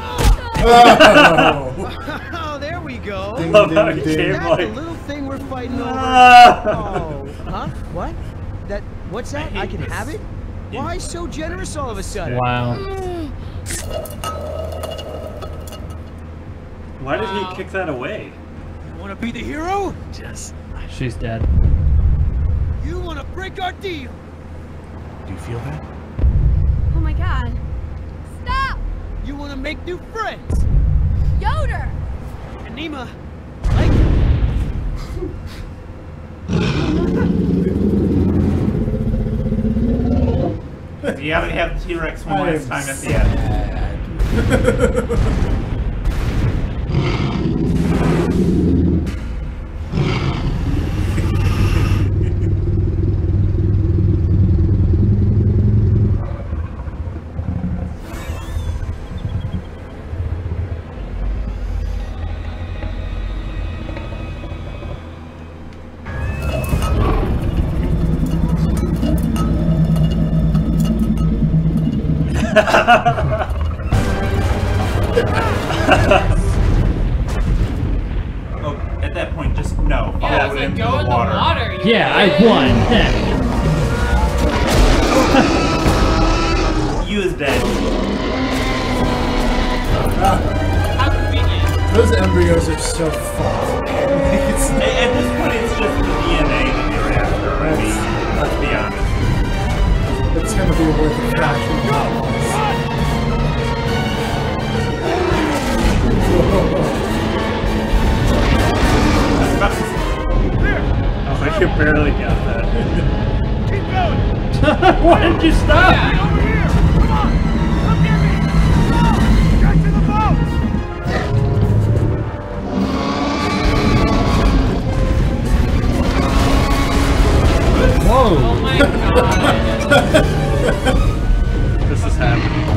S13: Oh, there we go.
S2: Ding,
S3: Love how
S2: ding,
S3: he
S2: ding.
S3: came
S13: That's
S3: like,
S13: the little thing we're fighting over.
S3: Ah.
S13: Oh, huh? What? What's that? I can have it? Why so generous all of a sudden?
S1: Wow.
S3: Why did he kick that away?
S13: You want to be the hero? Just.
S1: She's dead.
S13: You want to break our deal?
S6: Do you feel that?
S10: Oh my god.
S9: Stop!
S13: You want to make new friends?
S9: Yoder!
S13: And Nima, like.
S4: You haven't had the T-Rex one
S2: I
S4: last
S2: am
S4: time at the end. Oh, at that point, just no.
S5: Yeah,
S4: Follow
S5: it's
S4: it
S5: like
S4: into
S5: go
S4: the
S5: in
S4: water.
S5: the water. You
S1: Yeah, I
S5: idiot.
S1: won.
S4: You is dead.
S5: How convenient.
S2: Those embryos are so fucked.
S4: At this point, it's just the DNA that you're after. I mean, let's be honest.
S2: It's gonna be worth a fraction of dollars.
S3: Oh, you barely got that.
S12: Keep going!
S1: Why did you stop?
S5: Yeah.
S12: Over here! Come on! Come get me! Get to the boat!
S1: Whoa.
S5: Oh my god.
S3: This is happening.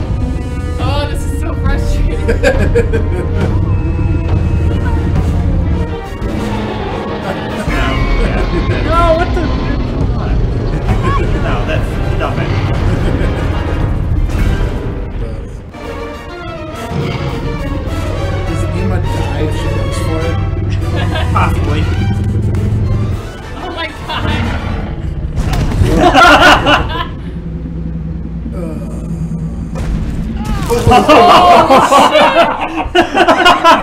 S5: Oh, this is so frustrating.
S3: No, what the? Come on.
S4: No, that's dumb.
S2: Does Emma die if she goes for it?
S4: Possibly.
S5: Oh my god.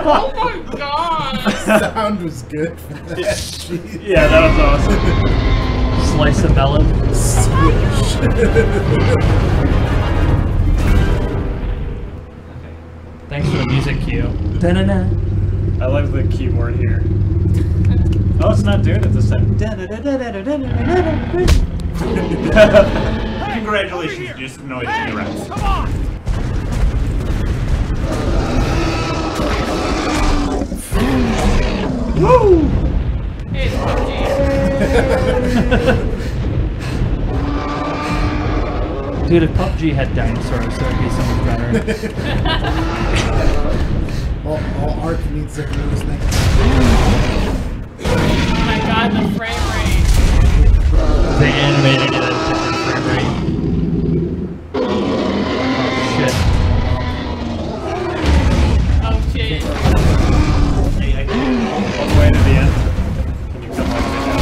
S5: Oh my god.
S2: The sound was good for that. Jeez.
S3: Yeah, that was awesome.
S1: Slice of melon.
S2: Squish.
S1: Thanks for the music cue. Da-na-na.
S3: I like the keyboard here. Oh, it's not doing it this time.
S4: Congratulations, you just annoyed the rest.
S12: Come on!
S3: Woo!
S5: Hey, it's PUBG.
S1: Dude, if PUBG had dinosaurs, that would be so much better.
S2: All Ark needs to do is make
S5: Oh my god, the frame rate.
S1: They animated it at a different frame rate. Oh shit.
S5: Oh shit.
S4: Hey, I think
S3: All the way to the end. Can you come all the way down?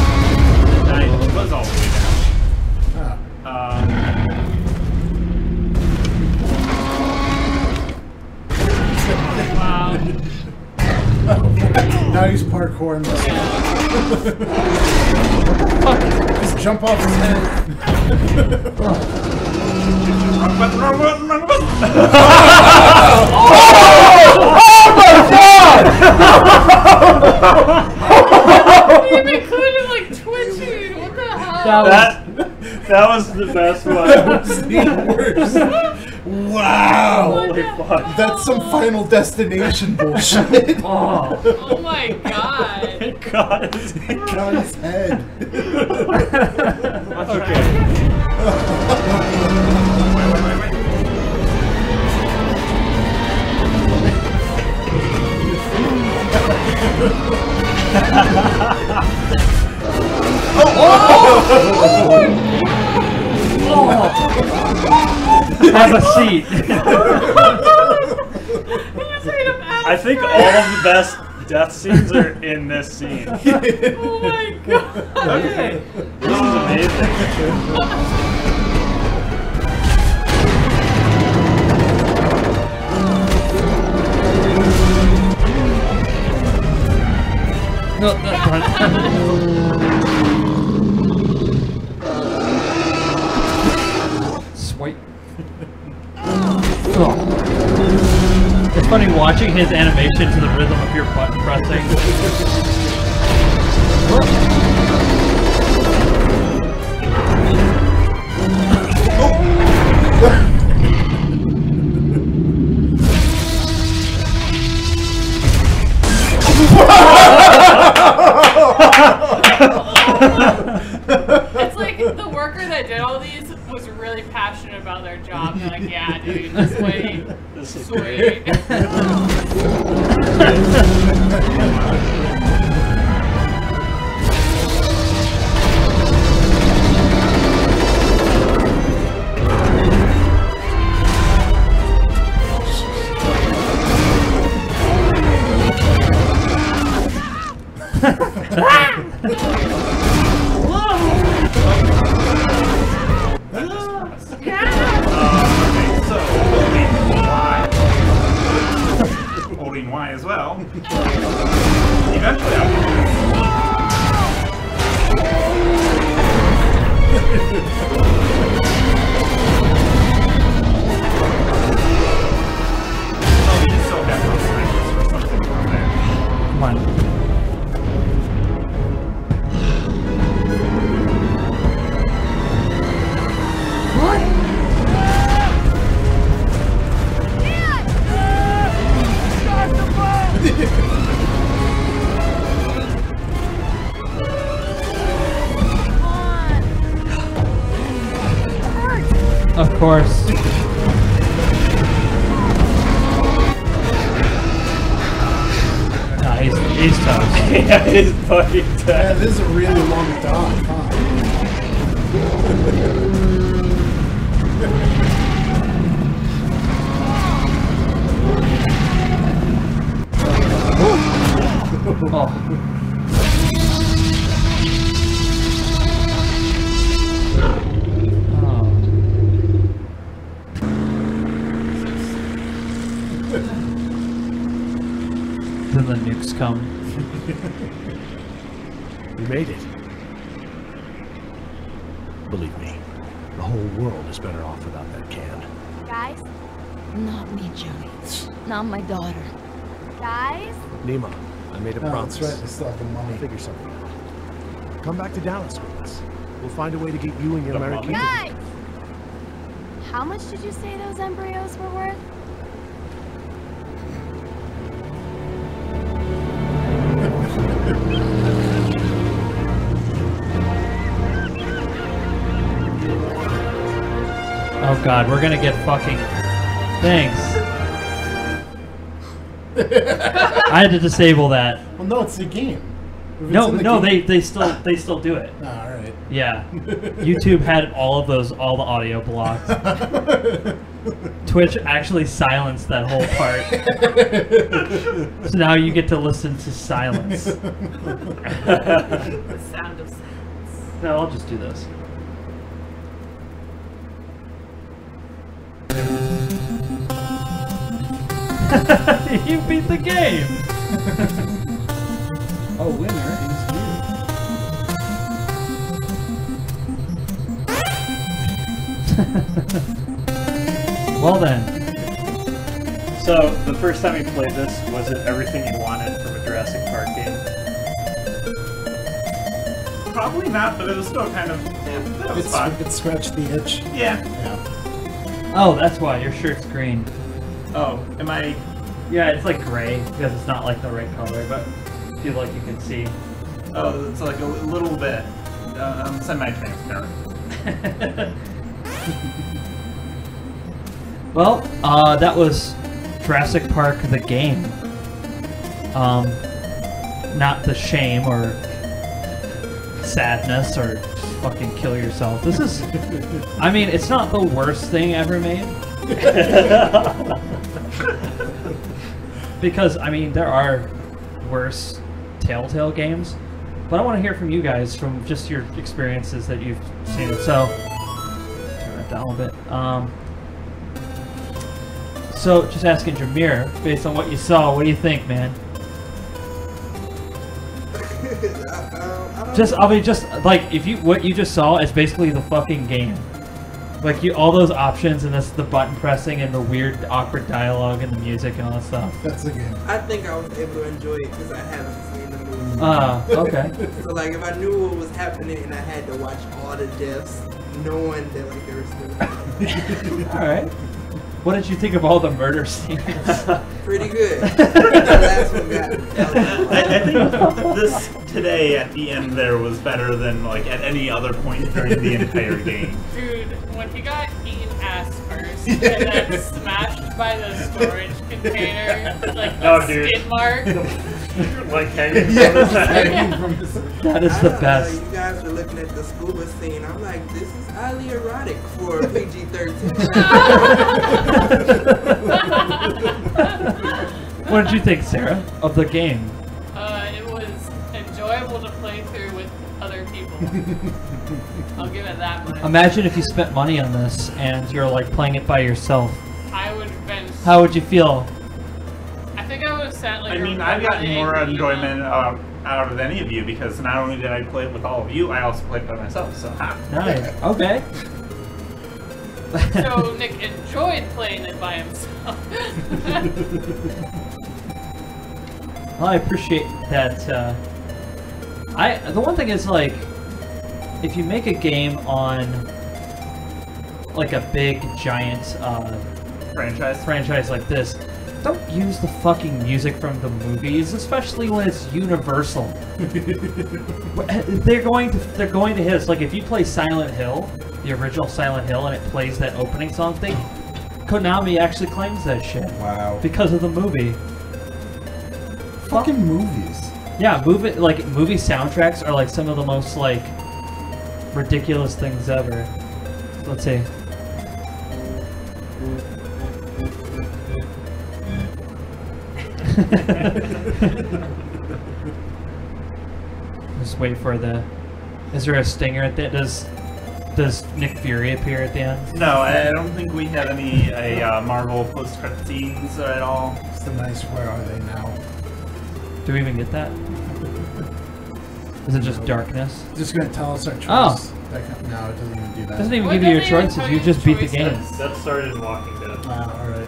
S4: it was all the way down.
S5: Wow.
S2: Now he's parkouring this. Just jump off his head.
S5: You included like twitching. What the hell?
S3: That was the best one.
S2: That was the worst. Wow.
S3: Holy fuck.
S2: That's some Final Destination bullshit.
S5: Oh my god.
S3: It got his
S2: It got his head.
S3: Okay.
S1: Have a seat.
S3: I think all of the best death scenes are in this scene.
S5: Oh my god.
S3: Okay. This is amazing.
S1: No, that's right. Swipe. Oh. It's funny watching his animation to the rhythm of your button pressing.
S5: It's like the worker that did all these was really passionate about their job. They're like, yeah, dude, just wait.
S14: This is
S5: Sweet.
S4: Holding Y as well. Eventually, oh, you still have those things for something over there.
S1: Come on. Of course. Nah, he's tough.
S14: Yeah, he's fucking tough.
S2: Yeah, this is a really long dock, huh?
S1: Then the nukes come.
S6: We made it. Believe me, the whole world is better off without that can.
S10: Guys?
S9: Not me, Joey. Not my daughter.
S10: Guys?
S6: Nima, I made a promise.
S2: That's right, I still have the money.
S6: I'll figure something out. Come back to Dallas with us. We'll find a way to get you and your American...
S10: Guys! How much did you say those embryos were worth?
S1: Oh god, we're gonna get fucking... Thanks. I had to disable that.
S2: Well, no, it's the game. If it's
S1: No,
S2: in the
S1: no,
S2: game-
S1: they still do it.
S2: Oh, all right.
S1: Yeah, YouTube had all the audio blocked. Twitch actually silenced that whole part. So now you get to listen to silence.
S5: The sound of silence.
S1: No, I'll just do this. You beat the game!
S2: Oh, winner is
S1: Well then.
S14: So, the first time you played this, was it everything you wanted from a Jurassic Park game?
S4: Probably not, but it was still kind of, yeah, that was fun.
S2: It scratched the itch.
S4: Yeah.
S1: Oh, that's why your shirt's green.
S4: Oh, am I?
S1: Yeah, it's like gray because it's not like the right color, but I feel like you can see.
S4: Oh, it's like a little bit semi-transparent.
S1: Well, that was Jurassic Park the game. Not the shame or sadness or just fucking kill yourself. This is, I mean, it's not the worst thing ever made. Because, I mean, there are worse Telltale games. But I want to hear from you guys, from just your experiences that you've seen it. So, turn that down a bit. So, just asking Jameer, based on what you saw, what do you think, man? I mean, just like what you just saw is basically the fucking game. Like all those options and the button pressing and the weird, awkward dialogue and the music and all that stuff.
S2: That's the game.
S16: I think I was able to enjoy it because I haven't seen the movie.
S1: Okay.
S16: So like, if I knew what was happening and I had to watch all the deaths, knowing that like there was still.
S1: All right. What did you think of all the murder scenes?
S16: Pretty good. That last one got me.
S4: I think this today at the end there was better than like at any other point during the entire game.
S5: Dude, when he got eaten ass first and then smashed by the storage container, like the skid mark.
S3: Like hanging
S1: from his head. That is the best.
S16: You guys were looking at the scuba scene. I'm like, this is highly erotic for PG-13.
S1: What did you think, Sarah, of the game?
S5: It was enjoyable to play through with other people. I'll give it that much.
S1: Imagine if you spent money on this and you're like playing it by yourself.
S5: I would have been.
S1: How would you feel?
S5: I think I would have sat like.
S4: I mean, I've gotten more enjoyment out of any of you because not only did I play it with all of you, I also played by myself. So
S1: nice. Okay.
S5: So Nick enjoyed playing it by himself.
S1: Well, I appreciate that. The one thing is like, if you make a game on like a big giant franchise like this, don't use the fucking music from the movies, especially when it's Universal. They're going to hit us. Like if you play Silent Hill, the original Silent Hill, and it plays that opening song thing, Konami actually claims that shit.
S2: Wow.
S1: Because of the movie.
S2: Fucking movies.
S1: Yeah, movie soundtracks are like some of the most like ridiculous things ever. Let's see. Just wait for the. Is there a stinger at the? Does Nick Fury appear at the end?
S4: no, I don't think we had any Marvel post-credit scenes at all.
S2: It's the nice "Where are they now?"
S1: Do we even get that? Is it just darkness?
S2: It's just gonna tell us our choice.
S1: Oh.
S2: No, it doesn't even do that.
S1: Doesn't even give you your choices. You just beat the game.
S3: That started in Walking Dead.
S2: All right.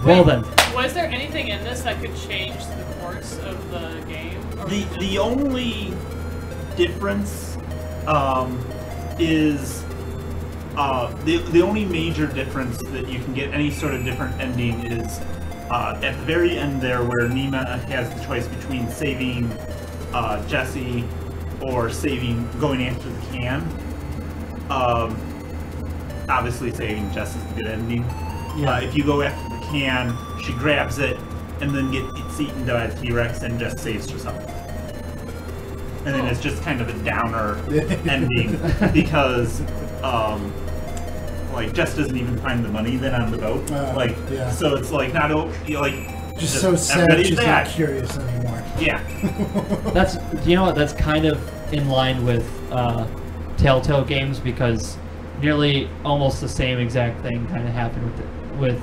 S1: Well then.
S5: Was there anything in this that could change the course of the game? Or
S4: The only difference is the only major difference that you can get any sort of different ending is at the very end there where Nima has the choice between saving Jesse or going after the can. Obviously saving Jess is the good ending.
S1: Yeah.
S4: If you go after the can, she grabs it and then gets eaten by the T-Rex and just saves herself. And then it's just kind of a downer ending because like Jess doesn't even find the money then on the boat. So it's like not
S2: just so sad she's not curious anymore.
S4: Yeah.
S1: That's that's kind of in line with Telltale games because nearly almost the same exact thing kind of happened with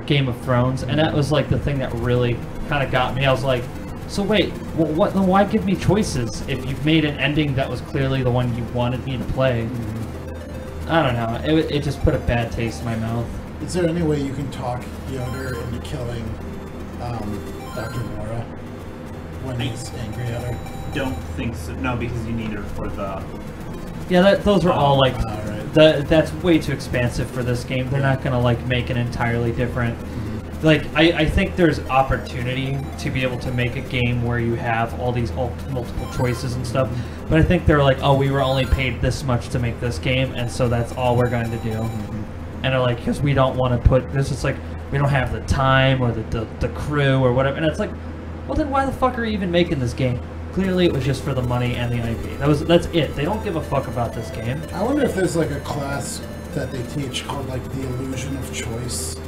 S1: Game of Thrones, and that was like the thing that really kind of got me. I was like, so wait, well, then why give me choices if you've made an ending that was clearly the one you wanted me to play? I don't know. It just put a bad taste in my mouth.
S2: Is there any way you can talk Yoder into killing Dr. Laura when he's angry at her?
S4: Don't think so. No, because you need her for the.
S1: Yeah, those are all like
S2: right.
S1: That's way too expansive for this game. They're not gonna like make an entirely different. Like I think there's opportunity to be able to make a game where you have all these multiple choices and stuff, but I think they're like, oh, we were only paid this much to make this game, and so that's all we're going to do. And they're like, because we don't want to put this. It's like we don't have the time or the crew or whatever. And it's like, well, then why the fuck are you even making this game? Clearly, it was just for the money and the IP. That's it. They don't give a fuck about this game.
S2: I wonder if there's like a class that they teach called like the illusion of choice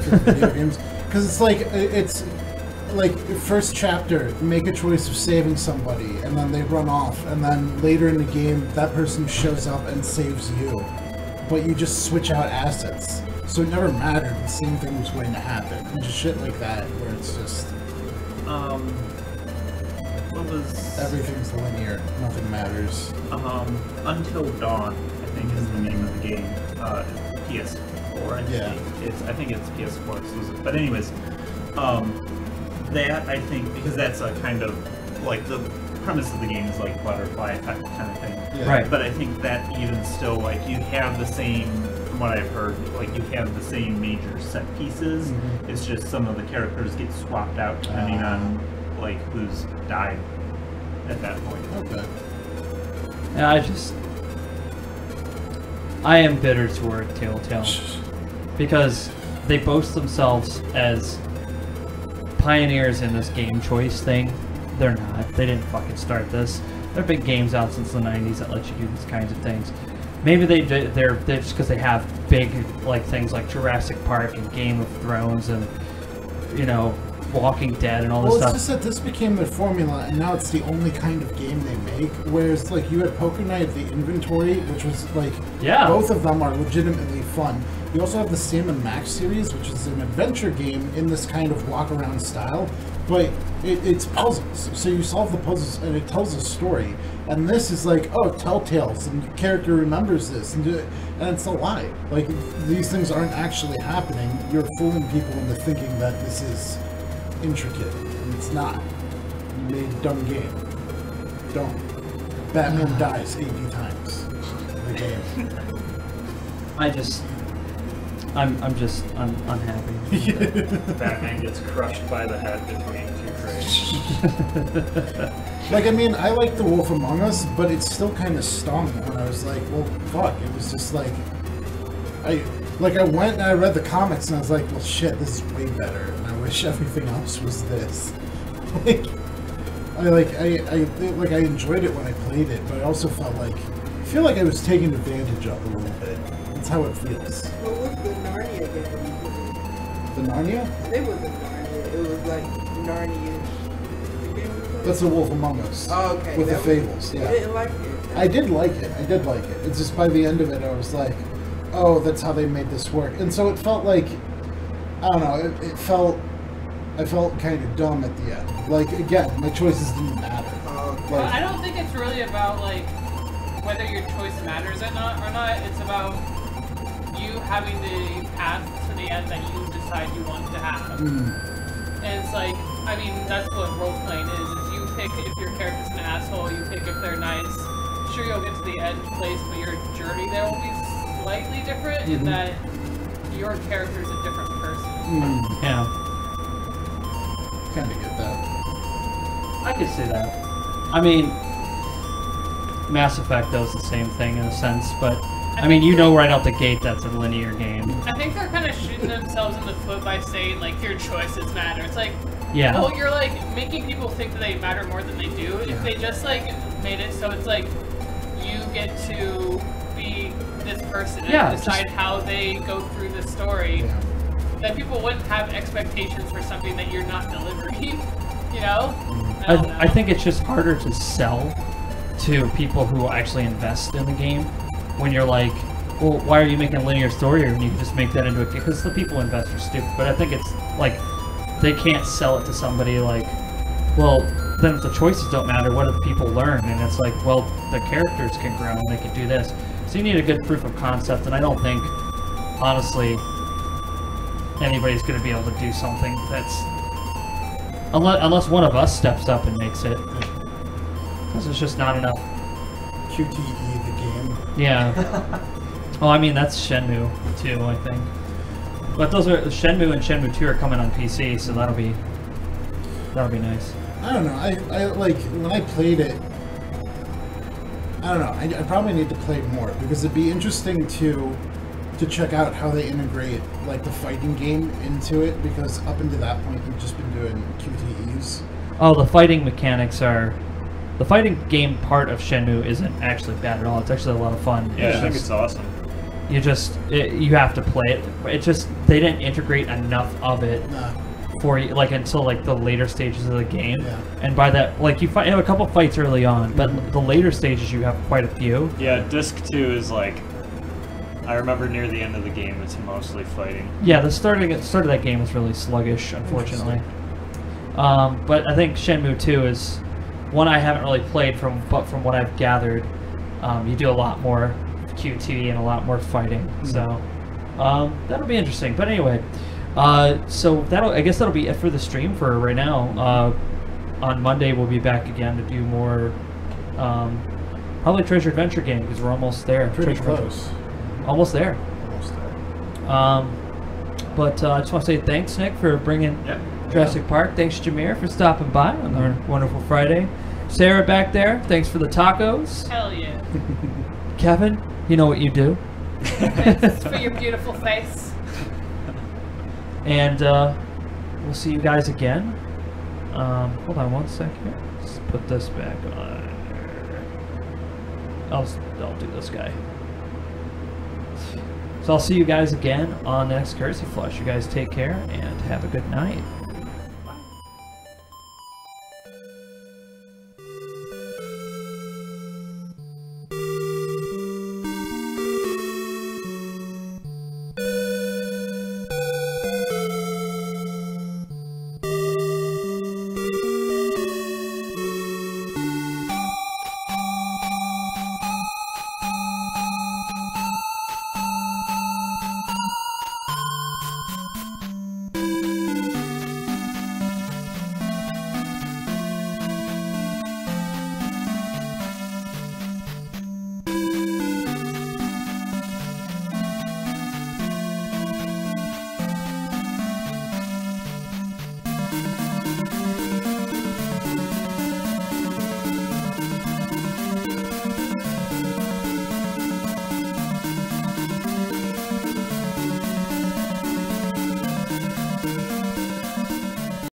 S2: for video games, because it's like first chapter, make a choice of saving somebody, and then they run off, and then later in the game, that person shows up and saves you, but you just switch out assets, so it never mattered. The same thing was going to happen, and just shit like that, where it's just
S4: what was
S2: everything's linear, nothing matters.
S4: Until Dawn, I think is the name of the game. PS4. I think it's PS4 exclusive. But anyways, that I think because that's a kind of like the premise of the game is like butterfly effect kind of thing.
S1: Yeah. Right.
S4: But I think that even still, like you have the same what I've heard, like you have the same major set pieces. It's just some of the characters get swapped out depending on like who's died at that point.
S2: Okay.
S1: Yeah, I am bitter toward Telltale because they boast themselves as pioneers in this game choice thing. They're not. They didn't fucking start this. There have been games out since the 90s that let you do these kinds of things. Maybe they're just because they have big like things like Jurassic Park and Game of Thrones and you know Walking Dead and all this stuff.
S2: Well, it's just that this became their formula, and now it's the only kind of game they make. Whereas, like, you had Poker Night of the Inventory, which was like, both of them are legitimately fun. You also have the Sam and Max series, which is an adventure game in this kind of walk-around style, but it's puzzles. So you solve the puzzles, and it tells a story. And this is like, oh, Telltale, some character remembers this, and it's a lie. Like, these things aren't actually happening. You're fooling people into thinking that this is intricate, and it's not. You made a dumb game. Don't. Batman dies 80 times in the game.
S1: I'm just unhappy.
S3: Batman gets crushed by the head between two crates.
S2: Like, I mean, I like The Wolf Among Us, but it still kind of stung when I was like, well, fuck. It was just like, I went and I read the comics and I was like, well, shit, this is way better. And I wish everything else was this. I enjoyed it when I played it, but I also felt like, I feel like I was taken advantage of a little bit. That's how it feels.
S16: What was the Narnia game?
S2: The Narnia?
S16: It wasn't Narnia. It was like Narnia.
S2: That's The Wolf Among Us.
S16: Oh, okay.
S2: With the Fables, yeah.
S16: You didn't like it?
S2: I did like it. It's just by the end of it, I was like, oh, that's how they made this work. And so it felt like, I don't know, I felt kind of dumb at the end. Like, again, my choices didn't matter.
S5: Well, I don't think it's really about, like, whether your choice matters or not. It's about you having the path to the end that you decide you want to have. And it's like, I mean, that's what role-playing is you pick if your character's an asshole, you pick if they're nice. Sure, you'll get to the end place, but your journey there will be slightly different in that your character's a different person.
S1: Yeah.
S2: Kind of get that.
S1: I could see that. I mean, Mass Effect does the same thing in a sense, but I mean, you know right out the gate that's a linear game.
S5: I think they're kind of shooting themselves in the foot by saying, like, your choices matter. It's like,
S1: yeah.
S5: Well, you're, like, making people think that they matter more than they do. If they just, like, made it so it's like, you get to be this person and decide how they go through the story, then people wouldn't have expectations for something that you're not delivering, you know?
S1: I think it's just harder to sell to people who actually invest in the game when you're like, well, why are you making a linear story when you can just make that into a game? Because the people who invest are stupid. But I think it's like, they can't sell it to somebody like, well, then if the choices don't matter, what do the people learn? And it's like, well, the characters can grow and they can do this. So you need a good proof of concept, and I don't think, honestly, anybody's going to be able to do something that's, unless one of us steps up and makes it, because it's just not enough.
S2: QTE the game.
S1: Yeah. Well, I mean, that's Shenmue 2, I think. But those are, Shenmue and Shenmue 2 are coming on PC, so that'll be nice.
S2: I don't know. I like, when I played it, I don't know. I probably need to play more, because it'd be interesting to check out how they integrate, like, the fighting game into it, because up until that point, you've just been doing QTEs.
S1: Oh, the fighting mechanics are... The fighting game part of Shenmue isn't actually bad at all. It's actually a lot of fun.
S3: Yeah, I think it's awesome.
S1: You have to play it. It's just, they didn't integrate enough of it for you, like, until, like, the later stages of the game.
S2: Yeah.
S1: And by that, like, you have a couple fights early on, but the later stages you have quite a few.
S3: Yeah, Disc 2 is like, I remember near the end of the game, it's mostly fighting.
S1: Yeah, the start of that game was really sluggish, unfortunately. But I think Shenmue 2 is one I haven't really played, but from what I've gathered, you do a lot more QT and a lot more fighting. So that'll be interesting. But anyway, so I guess that'll be it for the stream for right now. On Monday we'll be back again to do more, probably Treasure Adventure game, because we're almost there.
S2: Pretty close.
S1: Almost there.
S2: Almost there.
S1: But I just want to say thanks, Nick, for bringing Jurassic Park. Thanks, Jameer, for stopping by on our wonderful Friday. Sarah back there, thanks for the tacos.
S5: Hell yeah.
S1: Kevin, you know what you do.
S5: Thanks for your beautiful face.
S1: And we'll see you guys again. Hold on one second. Let's put this back on. I'll do this guy. So I'll see you guys again on the next Courtesy Flush. You guys take care and have a good night.